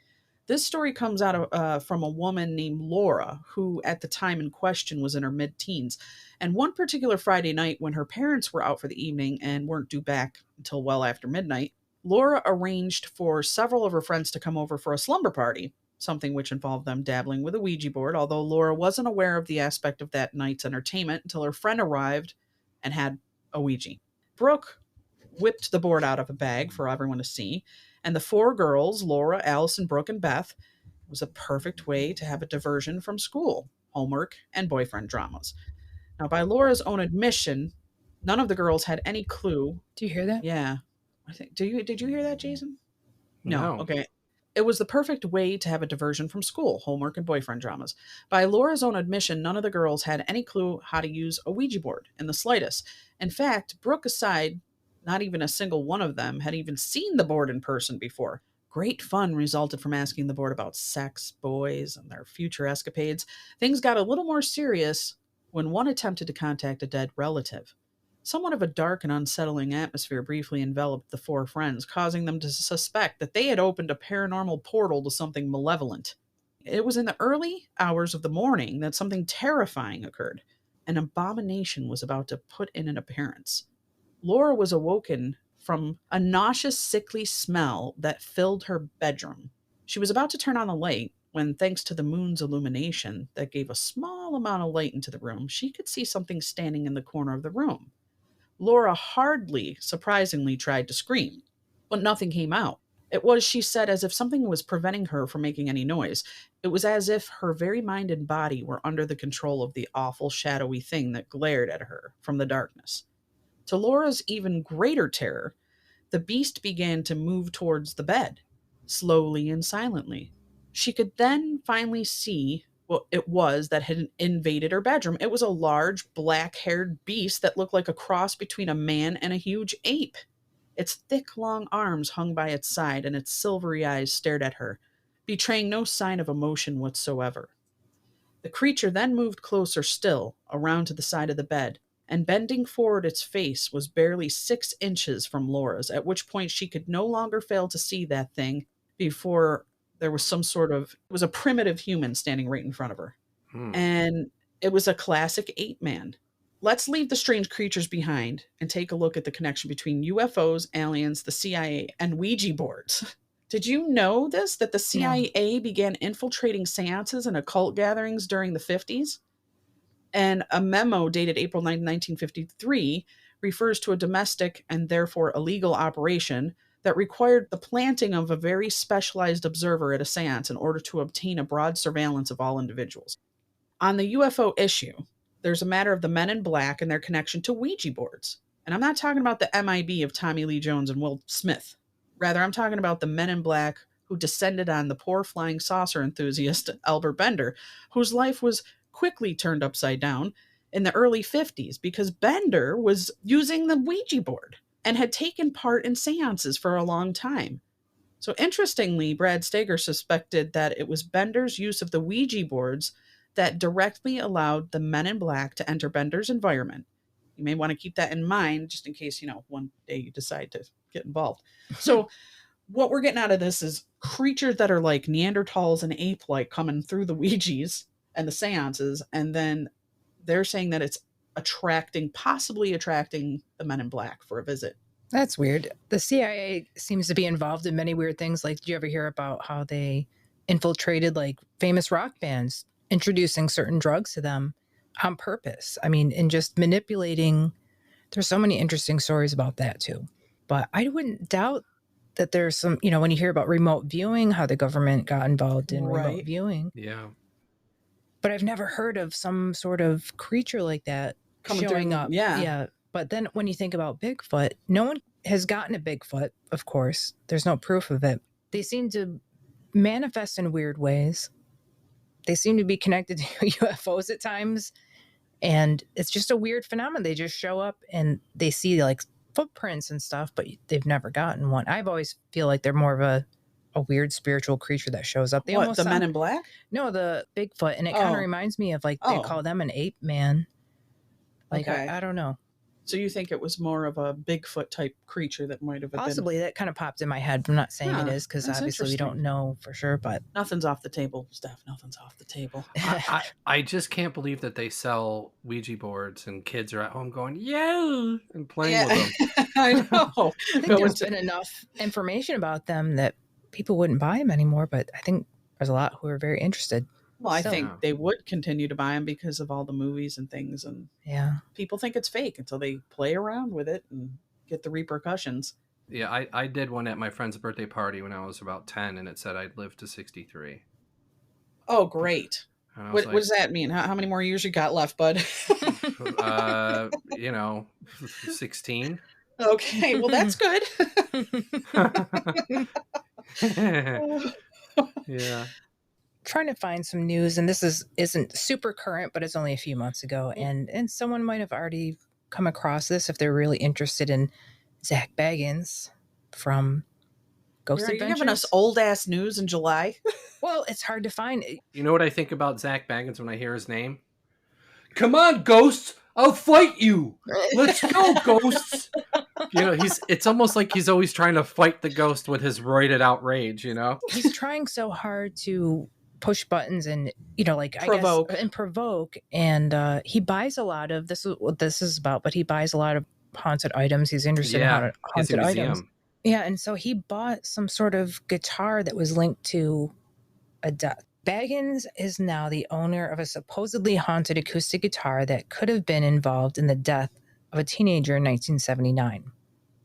This story comes out from a woman named Laura, who at the time in question was in her mid-teens. And one particular Friday night, when her parents were out for the evening and weren't due back until well after midnight, Laura arranged for several of her friends to come over for a slumber party, something which involved them dabbling with a Ouija board, although Laura wasn't aware of the aspect of that night's entertainment until her friend arrived and had a Ouija. Brooke whipped the board out of a bag for everyone to see, and the four girls, Laura, Allison, Brooke, and Beth, was a perfect way to have a diversion from school, homework, and boyfriend dramas. Now, by Laura's own admission, none of the girls had any clue. Do you hear that? Yeah. I think, did you hear that, Jason? No. No. Okay. It was the perfect way to have a diversion from school, homework, and boyfriend dramas. By Laura's own admission, none of the girls had any clue how to use a Ouija board in the slightest. In fact, Brooke aside, not even a single one of them had even seen the board in person before. Great fun resulted from asking the board about sex, boys, and their future escapades. Things got a little more serious when one attempted to contact a dead relative. Somewhat of a dark and unsettling atmosphere briefly enveloped the four friends, causing them to suspect that they had opened a paranormal portal to something malevolent. It was in the early hours of the morning that something terrifying occurred. An abomination was about to put in an appearance. Laura was awoken from a nauseous, sickly smell that filled her bedroom. She was about to turn on the light when, thanks to the moon's illumination that gave a small amount of light into the room, she could see something standing in the corner of the room. Laura hardly, surprisingly, tried to scream, but nothing came out. It was, she said, as if something was preventing her from making any noise. It was as if her very mind and body were under the control of the awful, shadowy thing that glared at her from the darkness. To Laura's even greater terror, the beast began to move towards the bed, slowly and silently. She could then finally see what it was that had invaded her bedroom. It was a large, black-haired beast that looked like a cross between a man and a huge ape. Its thick, long arms hung by its side, and its silvery eyes stared at her, betraying no sign of emotion whatsoever. The creature then moved closer still, around to the side of the bed, and bending forward its face was barely 6 inches from Laura's, at which point she could no longer fail to see that thing before there was some sort of, it was a primitive human standing right in front of her. And it was a classic ape man. Let's leave the strange creatures behind and take a look at the connection between UFOs, aliens, the CIA, and Ouija boards. Did you know this? That the CIA began infiltrating seances and occult gatherings during the 50s? And a memo dated April 9, 1953 refers to a domestic and therefore illegal operation that required the planting of a very specialized observer at a seance in order to obtain a broad surveillance of all individuals. On the UFO issue, there's a matter of the Men in Black and their connection to Ouija boards. And I'm not talking about the MIB of Tommy Lee Jones and Will Smith. Rather, I'm talking about the Men in Black who descended on the poor flying saucer enthusiast Albert Bender, whose life was quickly turned upside down in the early 50s because Bender was using the Ouija board and had taken part in seances for a long time. So interestingly, Brad Steger suspected that it was Bender's use of the Ouija boards that directly allowed the Men in Black to enter Bender's environment. You may want to keep that in mind just in case, one day you decide to get involved. So what we're getting out of this is creatures that are like Neanderthals and ape-like coming through the Ouijas and the seances, and then they're saying that it's possibly attracting the Men in Black for a visit. That's weird. The CIA seems to be involved in many weird things. Like, did you ever hear about how they infiltrated like famous rock bands, introducing certain drugs to them on purpose? I mean, and just manipulating. There's so many interesting stories about that too. But I wouldn't doubt that there's some, when you hear about remote viewing, how the government got involved in remote viewing. Yeah. But I've never heard of some sort of creature like that showing up. Yeah. But then when you think about Bigfoot, no one has gotten a Bigfoot, of course. There's no proof of it. They seem to manifest in weird ways. They seem to be connected to UFOs at times. And it's just a weird phenomenon. They just show up and they see like footprints and stuff, but they've never gotten one. I've always feel like they're more of a weird spiritual creature that shows up. Men in Black? No, the Bigfoot. And it kind of reminds me of like, they call them an ape man. Like, okay. I don't know. So you think it was more of a Bigfoot type creature that might have possibly been... That kind of popped in my head. I'm not saying it is because obviously we don't know for sure, but nothing's off the table, Steph. Nothing's off the table. I just can't believe that they sell Ouija boards and kids are at home going, yeah, and playing with them. I know. I think there's been enough information about them that people wouldn't buy them anymore, but I think there's a lot who are very interested. Well, I think they would continue to buy them because of all the movies and things. And people think it's fake until they play around with it and get the repercussions. Yeah, I did one at my friend's birthday party when I was about 10, and it said I'd live to 63. Oh, great. What does that mean? How many more years you got left, bud? 16. Okay, well, that's good. Yeah. Trying to find some news, and this isn't super current, but it's only a few months ago, and someone might have already come across this if they're really interested in Zach Baggins from Ghost Adventures. You're giving us old ass news in July. Well, it's hard to find. You know what I think about Zach Baggins when I hear his name? Come on, ghosts! I'll fight you. Let's go, ghosts. It's almost like he's always trying to fight the ghost with his roided out rage. He's trying so hard to push buttons and provoke, and he buys a lot of this is what this is about, but he buys a lot of haunted items. He's interested in haunted items. Yeah, and so he bought some sort of guitar that was linked to a death. Baggins is now the owner of a supposedly haunted acoustic guitar that could have been involved in the death of a teenager in 1979.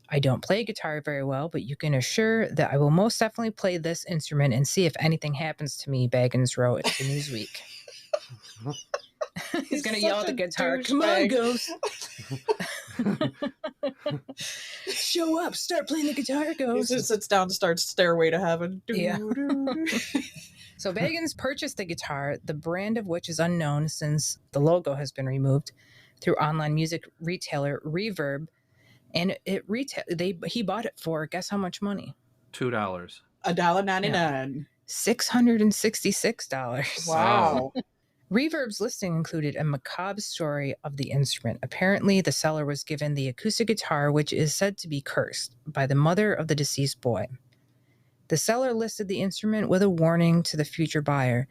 I don't play guitar very well, but you can assure that I will most definitely play this instrument and see if anything happens to me, Baggins wrote to Newsweek. He's going to yell at the guitar, come on, ghost. Show up, start playing the guitar, ghost. He just sits down and starts Stairway to Heaven. Yeah. So Baggins purchased the guitar, the brand of which is unknown since the logo has been removed, through online music retailer Reverb. And he bought it for, guess how much money? $2. $1.99. $666. Wow. Reverb's listing included a macabre story of the instrument. Apparently, the seller was given the acoustic guitar, which is said to be cursed, by the mother of the deceased boy. The seller listed the instrument with a warning to the future buyer.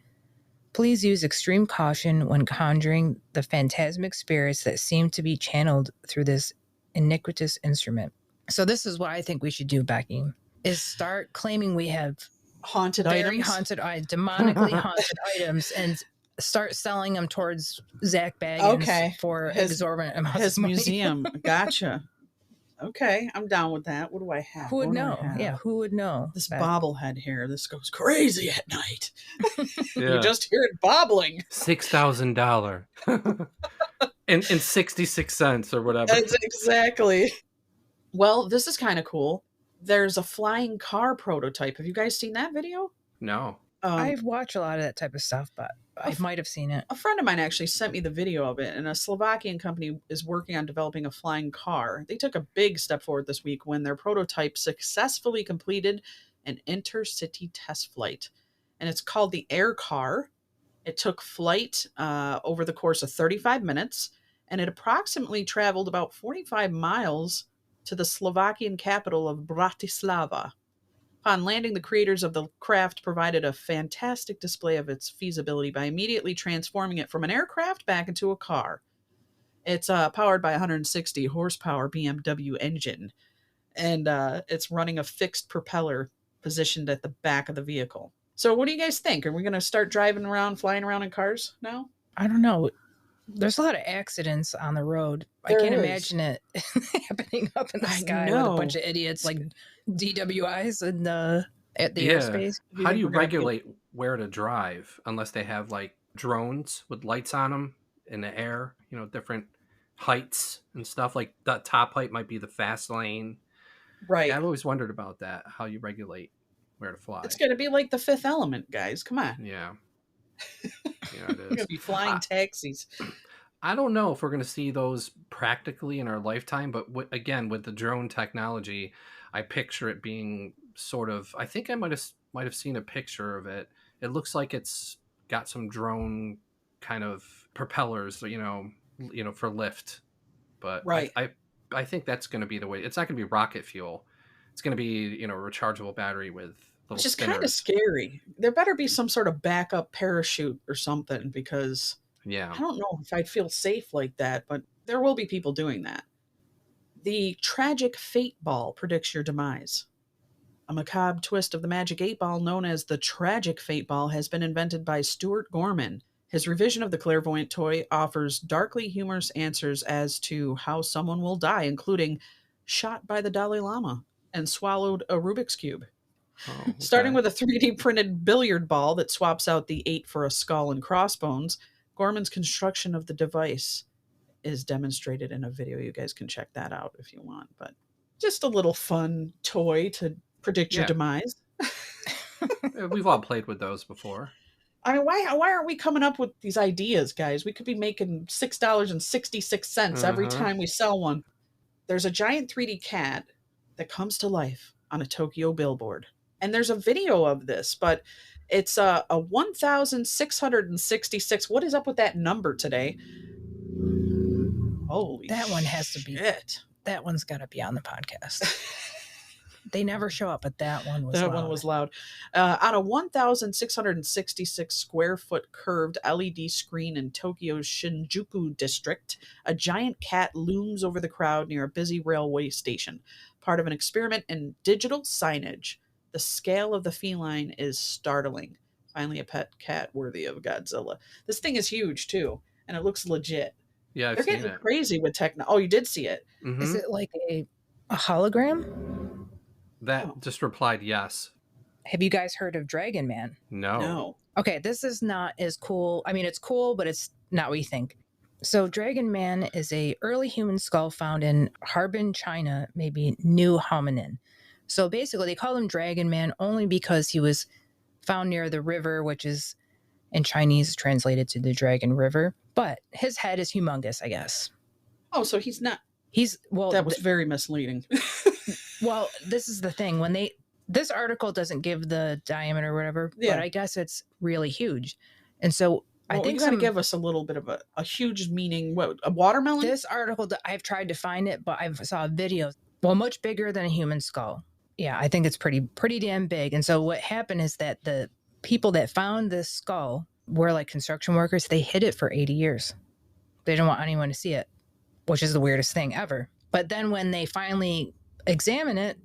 Please use extreme caution when conjuring the phantasmic spirits that seem to be channeled through this iniquitous instrument. So this is what I think we should do, Becky, is start claiming we have Haunted very items. haunted, demonically haunted items and start selling them towards Zach Baggins for exorbitant amounts his of money. museum. Gotcha. Okay, I'm down with that. What do I have? Who would What do I know? have? Yeah, who would know? This Beck? bobblehead here. This goes crazy at night. Yeah. You just hear it bobbling. $6,000 and 66 cents or whatever. That's exactly. Well, this is kind of cool. There's a flying car prototype. Have you guys seen that video? No. I've watched a lot of that type of stuff, but I might have seen it. A friend of mine actually sent me the video of it, and a Slovakian company is working on developing a flying car. They took a big step forward this week when their prototype successfully completed an intercity test flight, and it's called the Air Car. It took flight over the course of 35 minutes, and it approximately traveled about 45 miles to the Slovakian capital of Bratislava. Upon landing, the creators of the craft provided a fantastic display of its feasibility by immediately transforming it from an aircraft back into a car. It's powered by a 160 horsepower BMW engine, and it's running a fixed propeller positioned at the back of the vehicle. So what do you guys think? Are we going to start driving around, flying around in cars now? I don't know. There's a lot of accidents on the road. There I can't is. imagine it happening up in the I sky with know. a bunch of idiots like DWIs and at the Yeah. airspace. How do you we're gonna regulate where to drive unless they have like drones with lights on them in the air, different heights and stuff? Like the top height might be the fast lane. Right. Yeah, I've always wondered about that, how you regulate where to fly. It's going to be like the Fifth Element, guys. Come on. Yeah. Yeah, it We're going is. to be flying taxis. I don't know if we're going to see those practically in our lifetime, but again, with the drone technology, I picture it being sort of. I think I might have seen a picture of it. It looks like it's got some drone kind of propellers, for lift. But Right. I think that's going to be the way. It's not going to be rocket fuel. It's going to be a rechargeable battery with little Which is spinners. kind of scary. There better be some sort of backup parachute or something, because Yeah. I don't know if I'd feel safe like that, but there will be people doing that. The tragic fate ball predicts your demise. A macabre twist of the magic 8 ball known as the tragic fate ball has been invented by Stuart Gorman. His revision of the clairvoyant toy offers darkly humorous answers as to how someone will die, including shot by the Dalai Lama and swallowed a Rubik's Cube. Oh, okay. Starting with a 3D printed billiard ball that swaps out the 8 for a skull and crossbones, Gorman's construction of the device is demonstrated in a video. You guys can check that out if you want. But just a little fun toy to predict your Yeah. demise. We've all played with those before. I mean, why aren't we coming up with these ideas, guys? We could be making $6.66 every Uh-huh. time we sell one. There's a giant 3D cat that comes to life on a Tokyo billboard. And there's a video of this, but it's a 1,666. What is up with that number today? Holy That one has to be. shit. That one's got to be on the podcast. They never show up, but that one was That loud. one was loud. On a 1,666 square foot curved LED screen in Tokyo's Shinjuku district, a giant cat looms over the crowd near a busy railway station, part of an experiment in digital signage. The scale of the feline is startling. Finally, a pet cat worthy of Godzilla. This thing is huge, too, and it looks legit. Yeah, I've They're seen getting it. crazy with techno. Oh, you did see it? Mhm. Is it like a hologram? That Oh. just replied yes. Have you guys heard of Dragon Man? No. No. Okay, this is not as cool. I mean, it's cool, but it's not what you think. So Dragon Man is a early human skull found in Harbin, China, maybe New Hominin. So basically, they call him Dragon Man only because he was found near the river, which is in Chinese translated to the Dragon River. But his head is humongous, I guess. Oh, so he's not. Well, That was very misleading. well, this is the thing. This article doesn't give the diameter or whatever, Yeah. but I guess it's really huge. And so I Well, think you got to some give us a little bit of a huge meaning. What, a watermelon? this article I've tried to find it, but I've saw videos. Well, much bigger than a human skull. Yeah, I think it's pretty damn big. And so what happened is that the people that found this skull were like construction workers. They hid it for 80 years. They didn't want anyone to see it, which is the weirdest thing ever. But then when they finally examine it,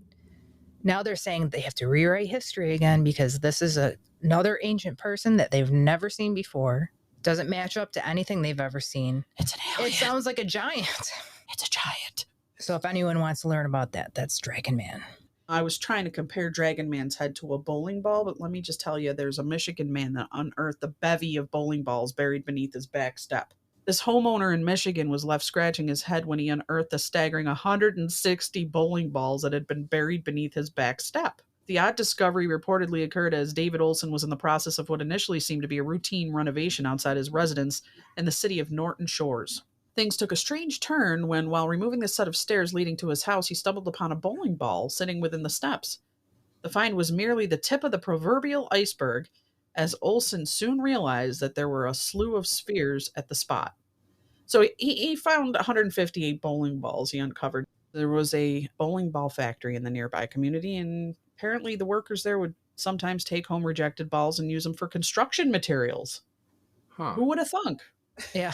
now they're saying they have to rewrite history again because this is another ancient person that they've never seen before. Doesn't match up to anything they've ever seen. It's an alien. It sounds like a giant. It's a giant. So if anyone wants to learn about that, that's Dragon Man. I was trying to compare Dragon Man's head to a bowling ball, but let me just tell you, there's a Michigan man that unearthed a bevy of bowling balls buried beneath his back step. This homeowner in Michigan was left scratching his head when he unearthed a staggering 160 bowling balls that had been buried beneath his back step. The odd discovery reportedly occurred as David Olson was in the process of what initially seemed to be a routine renovation outside his residence in the city of Norton Shores. Things took a strange turn when, while removing the set of stairs leading to his house, he stumbled upon a bowling ball sitting within the steps. The find was merely the tip of the proverbial iceberg, as Olson soon realized that there were a slew of spheres at the spot. So he found 158 bowling balls he uncovered. There was a bowling ball factory in the nearby community, and apparently the workers there would sometimes take home rejected balls and use them for construction materials. Huh. Who would have thunk? Yeah.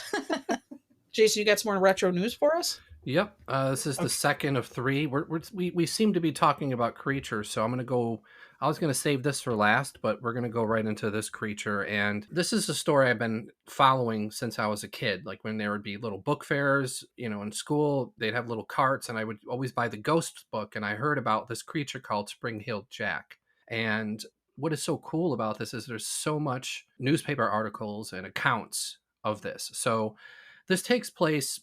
Jason, you got some more retro news for us? Yep. This is the second of three. We seem to be talking about creatures, so I'm going to go. I was going to save this for last, but we're going to go right into this creature. And this is a story I've been following since I was a kid. Like when there would be little book fairs, in school, they'd have little carts, and I would always buy the ghost book. And I heard about this creature called Spring-Heeled Jack. And what is so cool about this is there's so much newspaper articles and accounts of this. So this takes place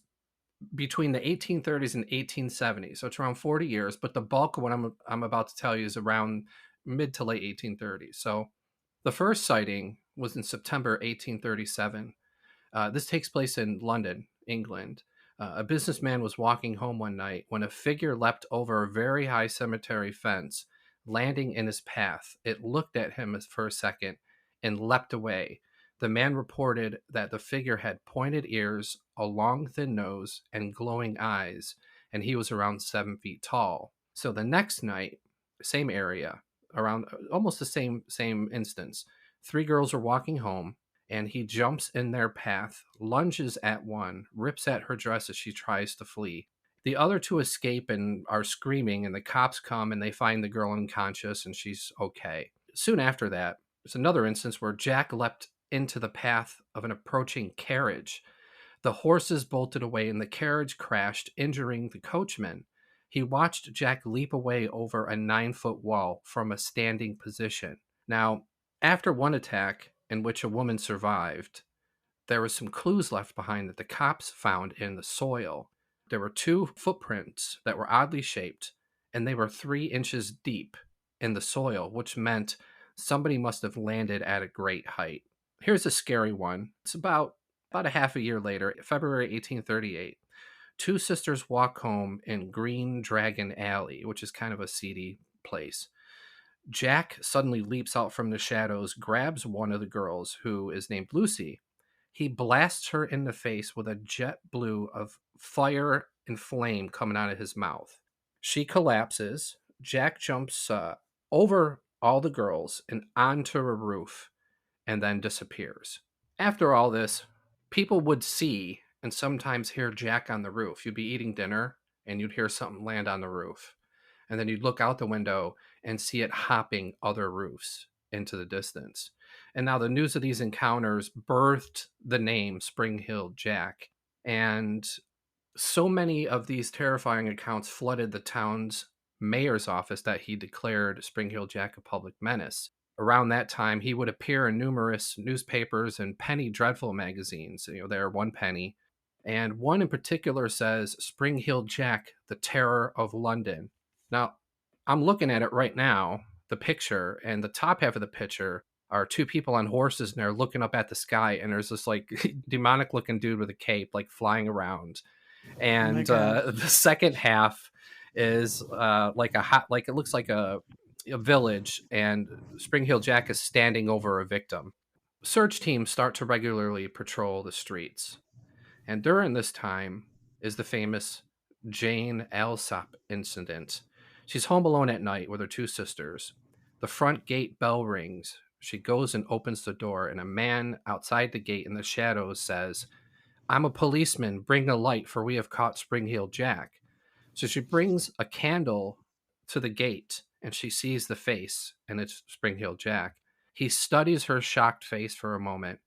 between the 1830s and 1870s, so it's around 40 years. But the bulk of what I'm about to tell you is around mid to late 1830s. So the first sighting was in September 1837. This takes place in London, England. A businessman was walking home one night when a figure leapt over a very high cemetery fence, landing in his path. It looked at him for a second and leapt away. The man reported that the figure had pointed ears, a long thin nose, and glowing eyes, and he was around 7 feet tall. So the next night, same area, around almost the same instance, 3 girls are walking home, and he jumps in their path, lunges at one, rips at her dress as she tries to flee. The other 2 escape and are screaming, and the cops come and they find the girl unconscious, and she's okay. Soon after that, there's another instance where Jack leapt into the path of an approaching carriage. The horses bolted away and the carriage crashed, injuring the coachman. He watched Jack leap away over a 9-foot wall from a standing position. Now, after one attack in which a woman survived, there were some clues left behind that the cops found in the soil. There were 2 footprints that were oddly shaped, and they were 3 inches deep in the soil, which meant somebody must have landed at a great height. Here's a scary one. It's about a half a year later, February 1838. 2 sisters walk home in Green Dragon Alley, which is kind of a seedy place. Jack suddenly leaps out from the shadows, grabs one of the girls, who is named Lucy. He blasts her in the face with a jet blue of fire and flame coming out of his mouth. She collapses. Jack jumps over all the girls and onto a roof, and then disappears. After all this, people would see and sometimes hear Jack on the roof. You'd be eating dinner and you'd hear something land on the roof. And then you'd look out the window and see it hopping other roofs into the distance. And now the news of these encounters birthed the name Spring-Heeled Jack. And so many of these terrifying accounts flooded the town's mayor's office that he declared Spring-Heeled Jack a public menace. Around that time, he would appear in numerous newspapers and penny dreadful magazines. They're 1 penny. And one in particular says, Spring-Heeled Jack, the terror of London. Now, I'm looking at it right now, the picture, and the top half of the picture are 2 people on horses, and they're looking up at the sky, and there's this like demonic looking dude with a cape like flying around. And the second half is like it looks like a village, and Spring-Heeled Jack is standing over a victim. Search teams start to regularly patrol the streets. And during this time is the famous Jane Alsop incident. She's home alone at night with her two sisters. The front gate bell rings. She goes and opens the door, and a man outside the gate in the shadows says, "I'm a policeman. Bring a light, for we have caught Spring-Heeled Jack." So she brings a candle to the gate, and she sees the face, and it's Spring-Heeled Jack. He studies her shocked face for a moment,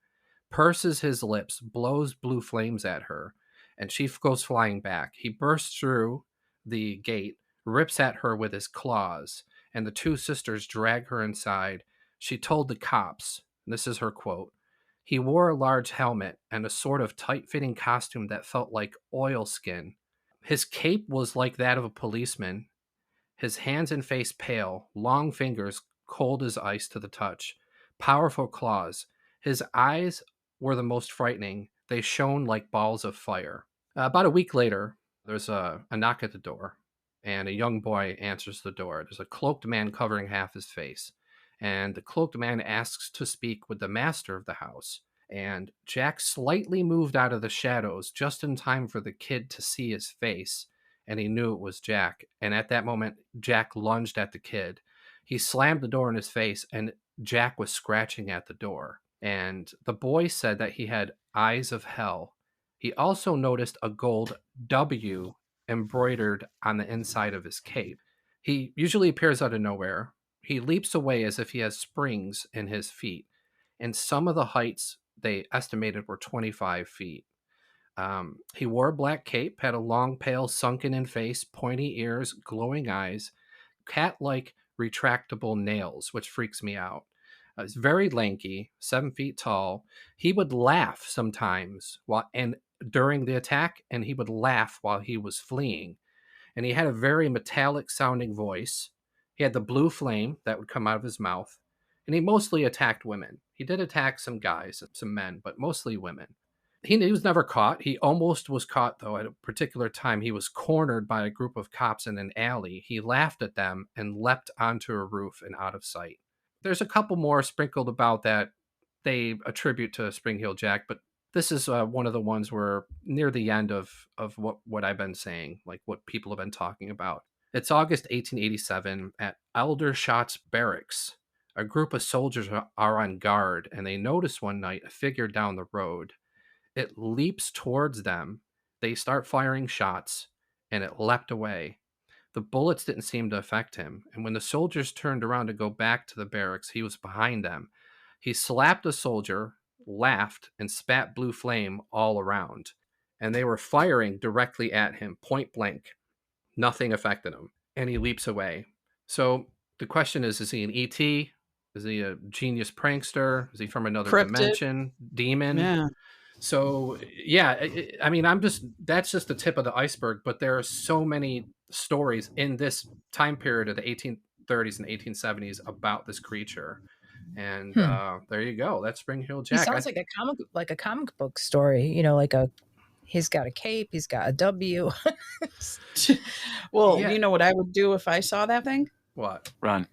purses his lips, blows blue flames at her, and she goes flying back. He bursts through the gate, rips at her with his claws, and the two sisters drag her inside. She told the cops, and this is her quote, "He wore a large helmet and a sort of tight-fitting costume that felt like oilskin. His cape was like that of a policeman, his hands and face pale, long fingers cold as ice to the touch, powerful claws. His eyes were the most frightening. They shone like balls of fire." About a week later, there's a knock at the door, and a young boy answers the door. There's a cloaked man covering half his face, and the cloaked man asks to speak with the master of the house. And Jack slightly moved out of the shadows just in time for the kid to see his face, and he knew it was Jack. And at that moment, Jack lunged at the kid. He slammed the door in his face, and Jack was scratching at the door. And the boy said that he had eyes of hell. He also noticed a gold W embroidered on the inside of his cape. He usually appears out of nowhere. He leaps away as if he has springs in his feet. And some of the heights they estimated were 25 feet. He wore a black cape, had a long, pale, sunken-in face, pointy ears, glowing eyes, cat-like retractable nails, which freaks me out. He's very lanky, 7 feet tall. He would laugh sometimes during the attack, and he would laugh while he was fleeing. And he had a very metallic-sounding voice. He had the blue flame that would come out of his mouth, and he mostly attacked women. He did attack some guys, some men, but mostly women. He was never caught. He almost was caught, though. At a particular time, he was cornered by a group of cops in an alley. He laughed at them and leapt onto a roof and out of sight. There's a couple more sprinkled about that they attribute to Spring-Heeled Jack, but this is one of the ones where near the end of what I've been saying, like what people have been talking about. It's August 1887 at Aldershot's Barracks. A group of soldiers are on guard, and they notice one night a figure down the road. It leaps towards them. They start firing shots, and it leapt away. The bullets didn't seem to affect him, and when the soldiers turned around to go back to the barracks, he was behind them. He slapped a soldier, laughed, and spat blue flame all around. And they were firing directly at him, point blank. Nothing affected him, and he leaps away. So the question is he an ET? Is he a genius prankster? Is he from another dimension? Demon? Yeah. So, yeah, I mean, that's just the tip of the iceberg, but there are so many stories in this time period of the 1830s and 1870s about this creature. And there you go. That's Spring-Heeled Jack. He sounds like a comic book story, you know, he's got a cape, he's got a W. Well, yeah. You know what I would do if I saw that thing? What? Run.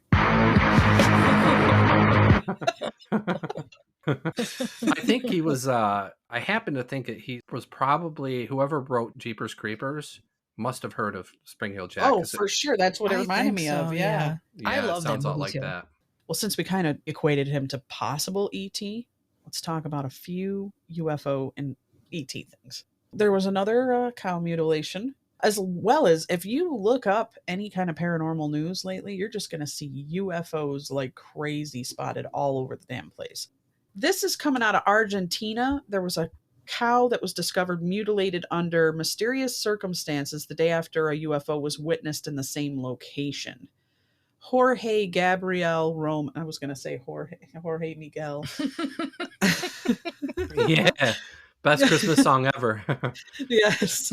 I think he was I happen to think that he was probably whoever wrote Jeepers Creepers must have heard of Spring-Heeled Jack. Oh, for sure. That's what it reminded me of. Yeah. I love that sounds movie all like too. that. Well, since we kind of equated him to possible ET, let's talk about a few UFO and ET things. There was another cow mutilation, as well as if you look up any kind of paranormal news lately, you're just going to see UFOs like crazy spotted all over the damn place. This is coming out of Argentina. There was a cow that was discovered mutilated under mysterious circumstances the day after a UFO was witnessed in the same location. Jorge Gabriel Rome. I was going to say Jorge Miguel. Yeah. Best Christmas song ever. Yes.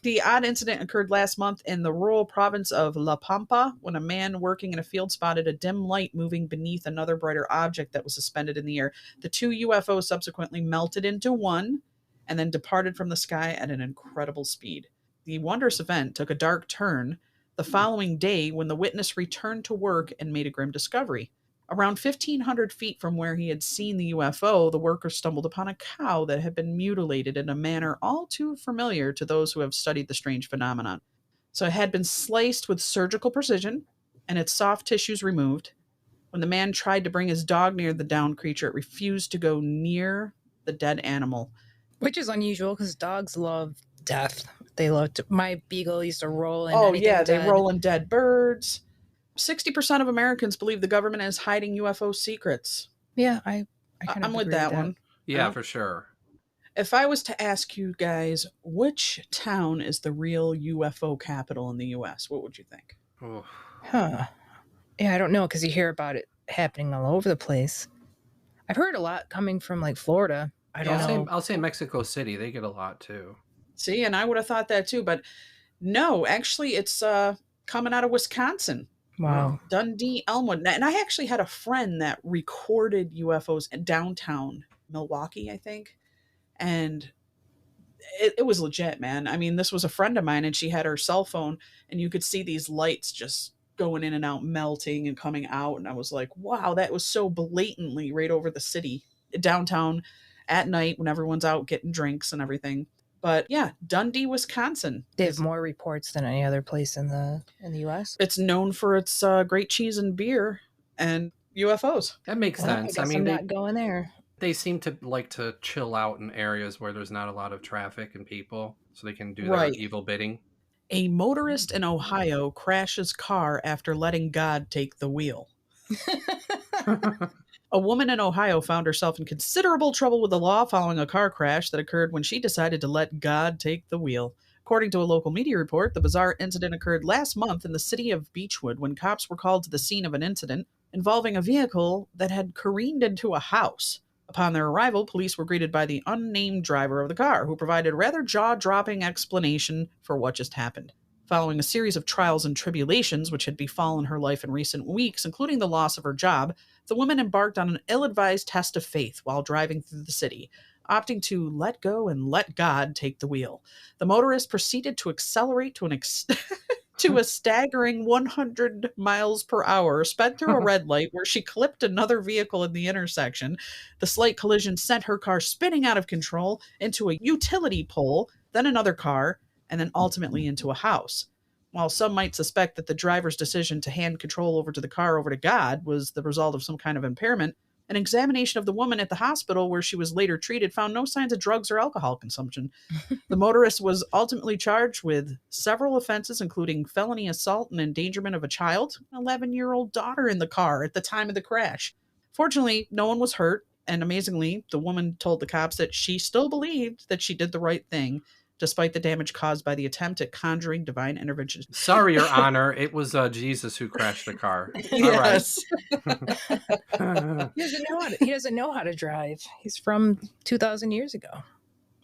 The odd incident occurred last month in the rural province of La Pampa when a man working in a field spotted a dim light moving beneath another brighter object that was suspended in the air. The two UFOs subsequently melted into one and then departed from the sky at an incredible speed. The wondrous event took a dark turn the following day when the witness returned to work and made a grim discovery. Around 1,500 feet from where he had seen the UFO, the worker stumbled upon a cow that had been mutilated in a manner all too familiar to those who have studied the strange phenomenon. So it had been sliced with surgical precision and its soft tissues removed. When the man tried to bring his dog near the downed creature, it refused to go near the dead animal. Which is unusual because dogs love death. They love to, my beagle used to roll in Oh, anything yeah, they dead. roll in dead birds. 60% of Americans believe the government is hiding UFO secrets. Yeah, I kind of I'm with agree that one. Yeah, for sure. If I was to ask you guys, which town is the real UFO capital in the US, what would you think? Oof. Huh. Yeah, I don't know because you hear about it happening all over the place. I've heard a lot coming from like Florida. I don't know. I'll say Mexico City. They get a lot too. See, and I would have thought that too, but no, actually it's coming out of Wisconsin. Wow. Dundee, Elmwood. And I actually had a friend that recorded UFOs in downtown Milwaukee, I think. And it was legit, man. I mean, this was a friend of mine and she had her cell phone and you could see these lights just going in and out, melting and coming out. And I was like, wow, that was so blatantly right over the city, downtown at night when everyone's out getting drinks and everything. But yeah, Dundee, Wisconsin. They have more reports than any other place in the US. It's known for its great cheese and beer and UFOs. That makes sense. I mean, I'm not going there. They seem to like to chill out in areas where there's not a lot of traffic and people, so they can do their Right. evil bidding. A motorist in Ohio crashes car after letting God take the wheel. A woman in Ohio found herself in considerable trouble with the law following a car crash that occurred when she decided to let God take the wheel. According to a local media report, the bizarre incident occurred last month in the city of Beechwood when cops were called to the scene of an incident involving a vehicle that had careened into a house. Upon their arrival, police were greeted by the unnamed driver of the car, who provided a rather jaw-dropping explanation for what just happened. Following a series of trials and tribulations which had befallen her life in recent weeks, including the loss of her job, the woman embarked on an ill-advised test of faith while driving through the city, opting to let go and let God take the wheel. The motorist proceeded to accelerate to a staggering 100 miles per hour, sped through a red light where she clipped another vehicle in the intersection. The slight collision sent her car spinning out of control into a utility pole, then another car, and then ultimately into a house. While some might suspect that the driver's decision to hand control over to God was the result of some kind of impairment, an examination of the woman at the hospital where she was later treated found no signs of drugs or alcohol consumption. The motorist was ultimately charged with several offenses, including felony assault and endangerment of a child, an 11-year-old daughter in the car at the time of the crash. Fortunately, no one was hurt, and amazingly, the woman told the cops that she still believed that she did the right thing, despite the damage caused by the attempt at conjuring divine intervention. Sorry, Your Honor. It was Jesus who crashed the car. Yes. He doesn't know how to drive. He's from 2,000 years ago.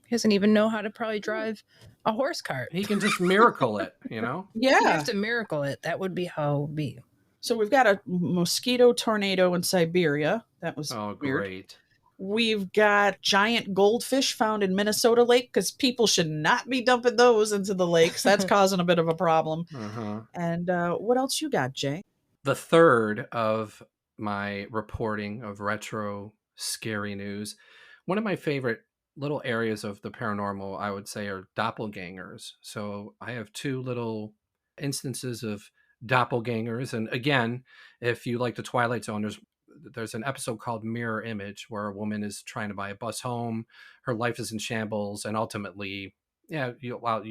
He doesn't even know how to probably drive a horse cart. He can just miracle it, you know? Yeah. You have to miracle it. That would be how it would be. So we've got a mosquito tornado in Siberia. That was weird. Great. We've got giant goldfish found in Minnesota Lake because people should not be dumping those into the lakes. That's causing a bit of a problem. And what else you got, Jay? The third of my reporting of retro scary news. One of my favorite little areas of the paranormal, I would say, are doppelgangers. So I have two little instances of doppelgangers. And again, if you like the Twilight Zone, there's an episode called Mirror Image where a woman is trying to buy a bus home. Her life is in shambles. And ultimately, you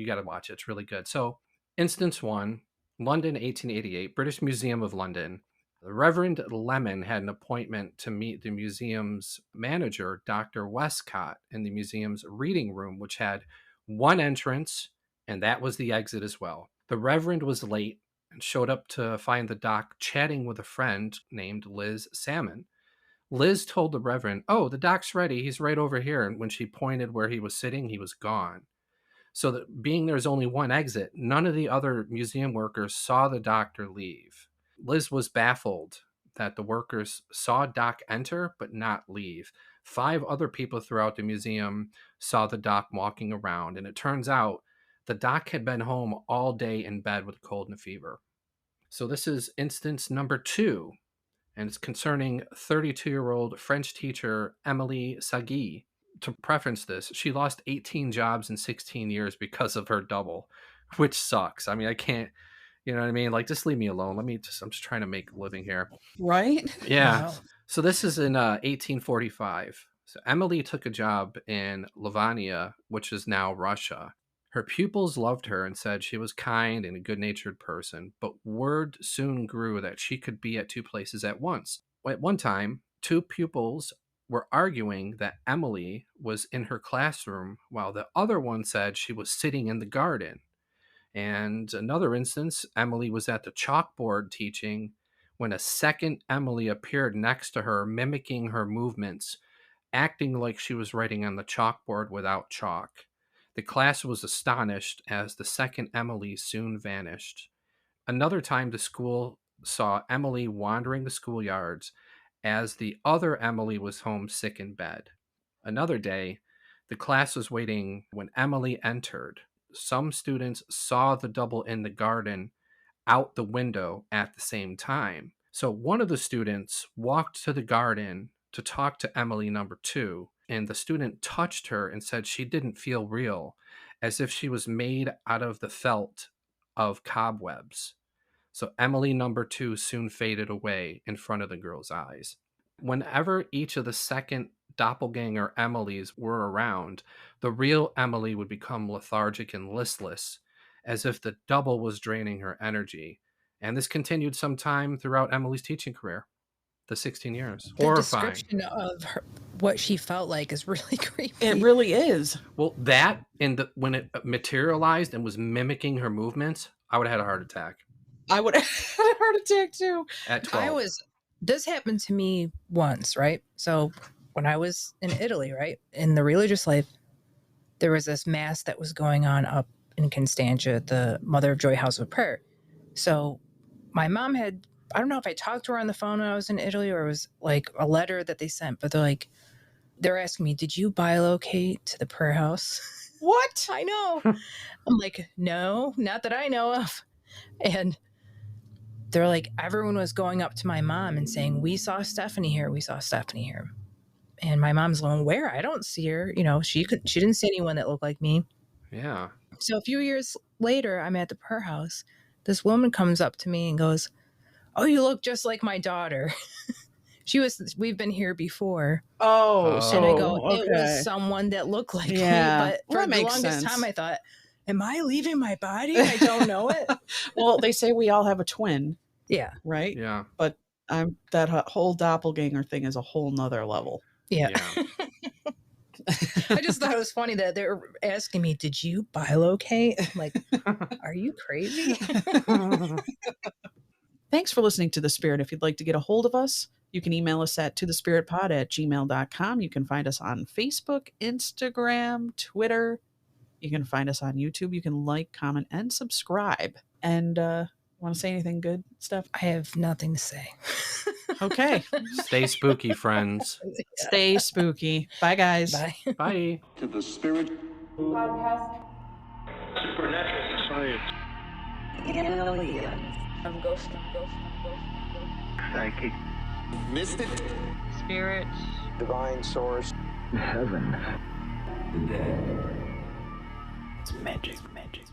got to watch it. It's really good. So instance one, London, 1888, British Museum of London. The Reverend Lemon had an appointment to meet the museum's manager, Dr. Westcott, in the museum's reading room, which had one entrance, and that was the exit as well. The Reverend was late and showed up to find the doc chatting with a friend named Liz Salmon. Liz told the Reverend, "Oh, the doc's ready. He's right over here." And when she pointed where he was sitting, he was gone. So that being there's only one exit, none of the other museum workers saw the doctor leave. Liz was baffled that the workers saw Doc enter but not leave. 5 other people throughout the museum saw the doc walking around, and it turns out the doc had been home all day in bed with a cold and a fever. So this is instance number 2. and it's concerning 32-year-old French teacher Emily Sagui. To preference this, she lost 18 jobs in 16 years because of her double, which sucks. I mean, I can't, you know what I mean? Like, just leave me alone. I'm just trying to make a living here. Right? Yeah. Wow. So this is in 1845. So Emily took a job in Livonia, which is now Russia. Her pupils loved her and said she was kind and a good-natured person, but word soon grew that she could be at two places at once. At one time, two pupils were arguing that Emily was in her classroom while the other one said she was sitting in the garden. And another instance, Emily was at the chalkboard teaching when a second Emily appeared next to her, mimicking her movements, acting like she was writing on the chalkboard without chalk. The class was astonished as the second Emily soon vanished. Another time, the school saw Emily wandering the schoolyards as the other Emily was home sick in bed. Another day, the class was waiting when Emily entered. Some students saw the double in the garden out the window at the same time. So one of the students walked to the garden to talk to Emily number 2, and the student touched her and said she didn't feel real, as if she was made out of the felt of cobwebs. So Emily number 2 soon faded away in front of the girl's eyes. Whenever each of the second doppelganger Emilys were around, the real Emily would become lethargic and listless, as if the double was draining her energy. And this continued some time throughout Emily's teaching career, the 16 years. The Horrifying. description of her, what she felt like is really creepy. It really is. Well, that and when it materialized and was mimicking her movements, I would have had a heart attack I would have had a heart attack too. at 12. This happened to me once, right? So when I was in Italy, right, in the religious life, there was this mass that was going on up in Constantia, the Mother of Joy House of Prayer. So my mom had, I don't know if I talked to her on the phone when I was in Italy or it was like a letter that they sent, but they're asking me, did you bilocate to the prayer house? What? I know. I'm like, no, not that I know of. And they're like, everyone was going up to my mom and saying, we saw Stephanie here. We saw Stephanie here. And my mom's going, where? I don't see her. You know, she didn't see anyone that looked like me. Yeah. So a few years later, I'm at the prayer house. This woman comes up to me and goes, oh, you look just like my daughter. We've been here before. Oh, so And I go, okay. it was someone that looked like me. Yeah. But Well, for that the makes longest sense. time, I thought, am I leaving my body? I don't know it. Well, they say we all have a twin, Yeah. right? Yeah. But that whole doppelganger thing is a whole nother level. Yeah. Yeah. I just thought it was funny that they were asking me, did you bilocate? I'm like, are you crazy? Thanks for listening to The Spirit. If you'd like to get a hold of us, you can email us at tothespiritpod@gmail.com. You can find us on Facebook, Instagram, Twitter. You can find us on YouTube. You can like, comment, and subscribe. And want to say anything good, Steph? I have nothing to say. Okay. Stay spooky, friends. Stay spooky. Bye, guys. Bye. Bye. To the Spirit Podcast. Supernatural Science Aliens. I'm ghost. Psychic Mystic Spirits. Divine Source Heaven. It's magic, magic.